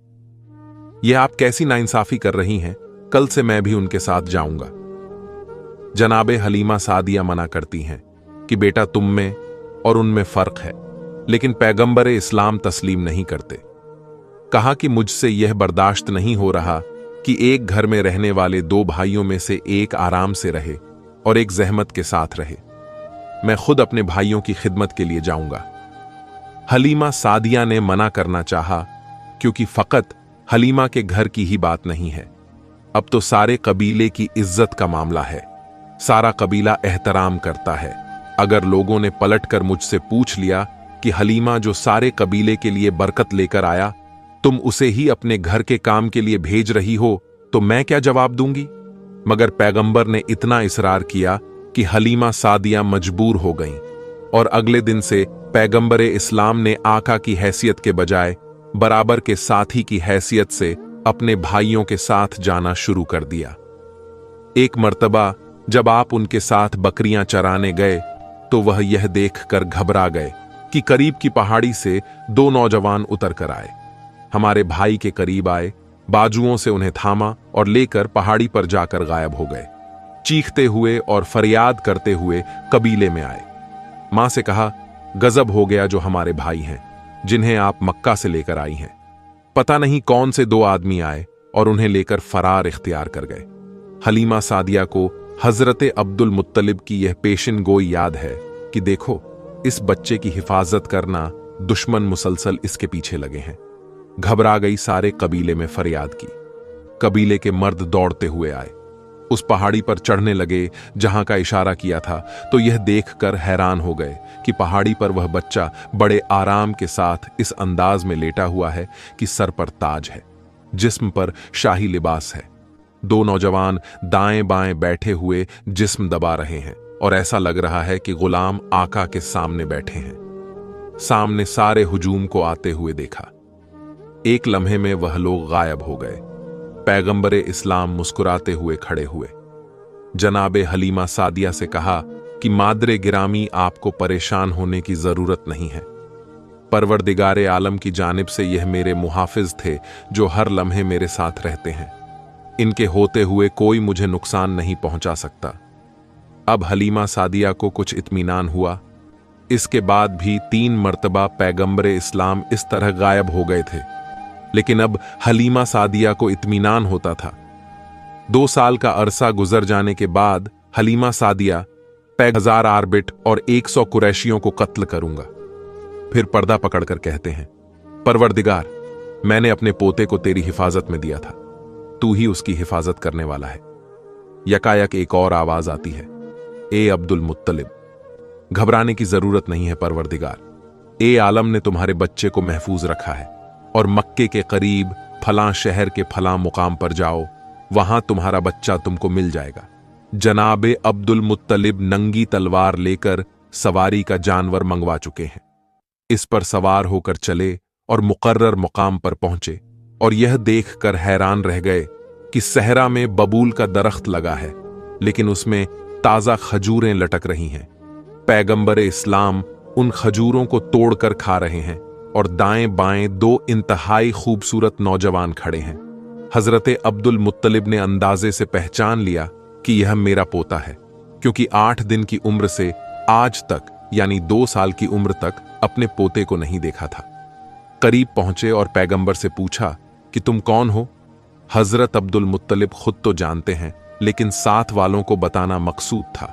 यह आप कैसी नाइंसाफी कर रही हैं? कल से मैं भी उनके साथ जाऊंगा। जनाबे हलीमा सादिया मना करती हैं कि बेटा तुम में और उनमें फर्क है, लेकिन पैगंबरे इस्लाम तस्लीम नहीं करते। कहा कि मुझसे यह बर्दाश्त नहीं हो रहा कि एक घर में रहने वाले दो भाइयों में से एक आराम से रहे और एक जहमत के साथ रहे। मैं खुद अपने भाइयों की खिदमत के लिए जाऊंगा। हलीमा सादिया ने मना करना चाहा, क्योंकि फकत हलीमा के घर की ही बात नहीं है, अब तो सारे कबीले की इज्जत का मामला है। सारा कबीला एहतराम करता है। अगर लोगों ने पलटकर मुझसे पूछ लिया कि हलीमा जो सारे कबीले के लिए बरकत लेकर आया, तुम उसे ही अपने घर के काम के लिए भेज रही हो, तो मैं क्या जवाब दूंगी? मगर पैगंबर ने इतना इसरार किया कि हलीमा सादिया मजबूर हो गईं और अगले दिन से पैगंबरे इस्लाम ने आका की हैसियत के बजाय बराबर के साथी की हैसियत से अपने भाइयों के साथ जाना शुरू कर दिया। एक मर्तबा जब आप उनके साथ बकरियां चराने गए तो वह यह देखकर घबरा गए कि करीब की पहाड़ी से दो नौजवान उतर कर आए। हमारे भाई के करीब आए, बाजुओं से उन्हें थामा और लेकर पहाड़ी पर जाकर गायब हो गए। चीखते हुए और फरियाद करते हुए कबीले में आए। मां से कहा, गजब हो गया जो हमारे भाई हैं, जिन्हें आप मक्का से लेकर आई हैं। पता नहीं कौन से दो आदमी आए और उन्हें लेकर फरार इख्तियार कर गए। हलीमा सादिया को हजरत अब्दुल मुत्तलिब की यह पेशिन गोई याद है कि देखो, इस बच्चे की हिफाजत करना, दुश्मन मुसलसल इसके पीछे लगे हैं। घबरा गई, सारे कबीले में फरियाद की। कबीले के मर्द दौड़ते हुए आए, उस पहाड़ी पर चढ़ने लगे जहां का इशारा किया था, तो यह देखकर हैरान हो गए कि पहाड़ी पर वह बच्चा बड़े आराम के साथ इस अंदाज में लेटा हुआ है कि सर पर ताज है, जिस्म पर शाही लिबास है। दो नौजवान दाएं बाएं बैठे हुए जिस्म दबा रहे हैं और ऐसा लग रहा है कि गुलाम आका के सामने बैठे हैं। सामने सारे हुजूम को आते हुए देखा। एक लम्हे में वह लोग गायब हो गए। पैगंबरे इस्लाम मुस्कुराते हुए खड़े हुए। जनाबे हलीमा सादिया से कहा कि मादरे गिरामी, आपको परेशान होने की जरूरत नहीं है। परवरदिगारे आलम की जानिब से यह मेरे मुहाफिज थे जो हर लम्हे मेरे साथ रहते हैं। इनके होते हुए कोई मुझे नुकसान नहीं पहुंचा सकता। अब हलीमा सादिया को कुछ इत्मीनान हुआ। इसके बाद भी 3 मर्तबा पैगंबरे इस्लाम इस तरह गायब हो गए थे, लेकिन अब हलीमा सादिया को इत्मीनान होता था। 2 साल का अरसा गुजर जाने के बाद हलीमा सादिया 1000 आरबिट और 100 कुरैशियों को कत्ल करूंगा। फिर पर्दा पकड़कर कहते हैं, परवरदिगार, मैंने अपने पोते को तेरी हिफाजत में दिया था, तू ही उसकी हिफाजत करने वाला है। यकायक एक और आवाज आती है, ए अब्दुल मुत्तलिब, घबराने की जरूरत नहीं है परवरदिगार। ए आलम ने तुम्हारे बच्चे को महफूज रखा है और मक्के के करीब फलां शहर के फलां मुकाम पर जाओ, वहां तुम्हारा बच्चा तुमको मिल जाएगा। जनाबे अब्दुल मुत्तलिब नंगी तलवार लेकर सवारी का जानवर मंगवा चुके हैं। इस पर सवार होकर चले और मुकर्रर मुकाम पर पहुंचे और यह देखकर हैरान रह गए कि सहरा में बबूल का दरख्त लगा है, लेकिन उसमें ताजा खजूरें लटक रही हैं। पैगंबरे इस्लाम उन खजूरों को तोड़कर खा रहे हैं और दाएं बाएं 2 इंतहाई खूबसूरत नौजवान खड़े हैं। हजरते अब्दुल मुत्तलिब ने अंदाजे से पहचान लिया कि यह मेरा पोता है, क्योंकि 8 दिन की उम्र से आज तक, यानी 2 साल की उम्र तक, अपने पोते को नहीं देखा था। करीब पहुंचे और पैगंबर से पूछा कि तुम कौन हो? हजरत अब्दुल मुत्तलिब खुद तो जानते हैं, लेकिन साथ वालों को बताना मकसूद था।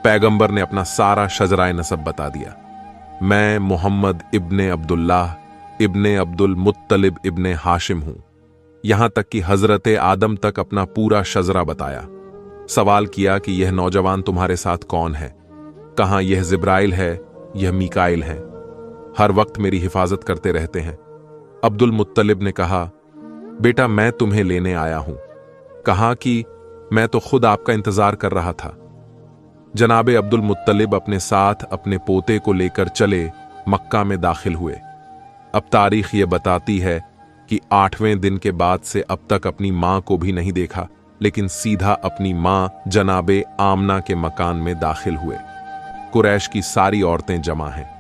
पैगंबर ने अपना सारा शजराए नसब बता दिया। मैं मोहम्मद इब्ने अब्दुल्लाह इब्ने अब्दुल मुत्तलिब इब्ने हाशिम हूं। यहां तक कि हजरते आदम तक अपना पूरा शजरा बताया। सवाल किया कि यह नौजवान तुम्हारे साथ कौन है? कहां यह जिब्राइल है, यह मीकाइल है, हर वक्त मेरी हिफाजत करते रहते हैं। अब्दुल मुत्तलिब ने कहा, बेटा मैं तुम्हें लेने आया हूं। कहा कि मैं तो खुद आपका इंतजार कर रहा था। जनाबे अब्दुल मुत्तलिब अपने साथ अपने पोते को लेकर चले मक्का में दाखिल हुए। अब तारीख ये बताती है कि 8वें दिन के बाद से अब तक अपनी मां को भी नहीं देखा, लेकिन सीधा अपनी मां जनाबे आमना के मकान में दाखिल हुए। कुरैश की सारी औरतें जमा हैं।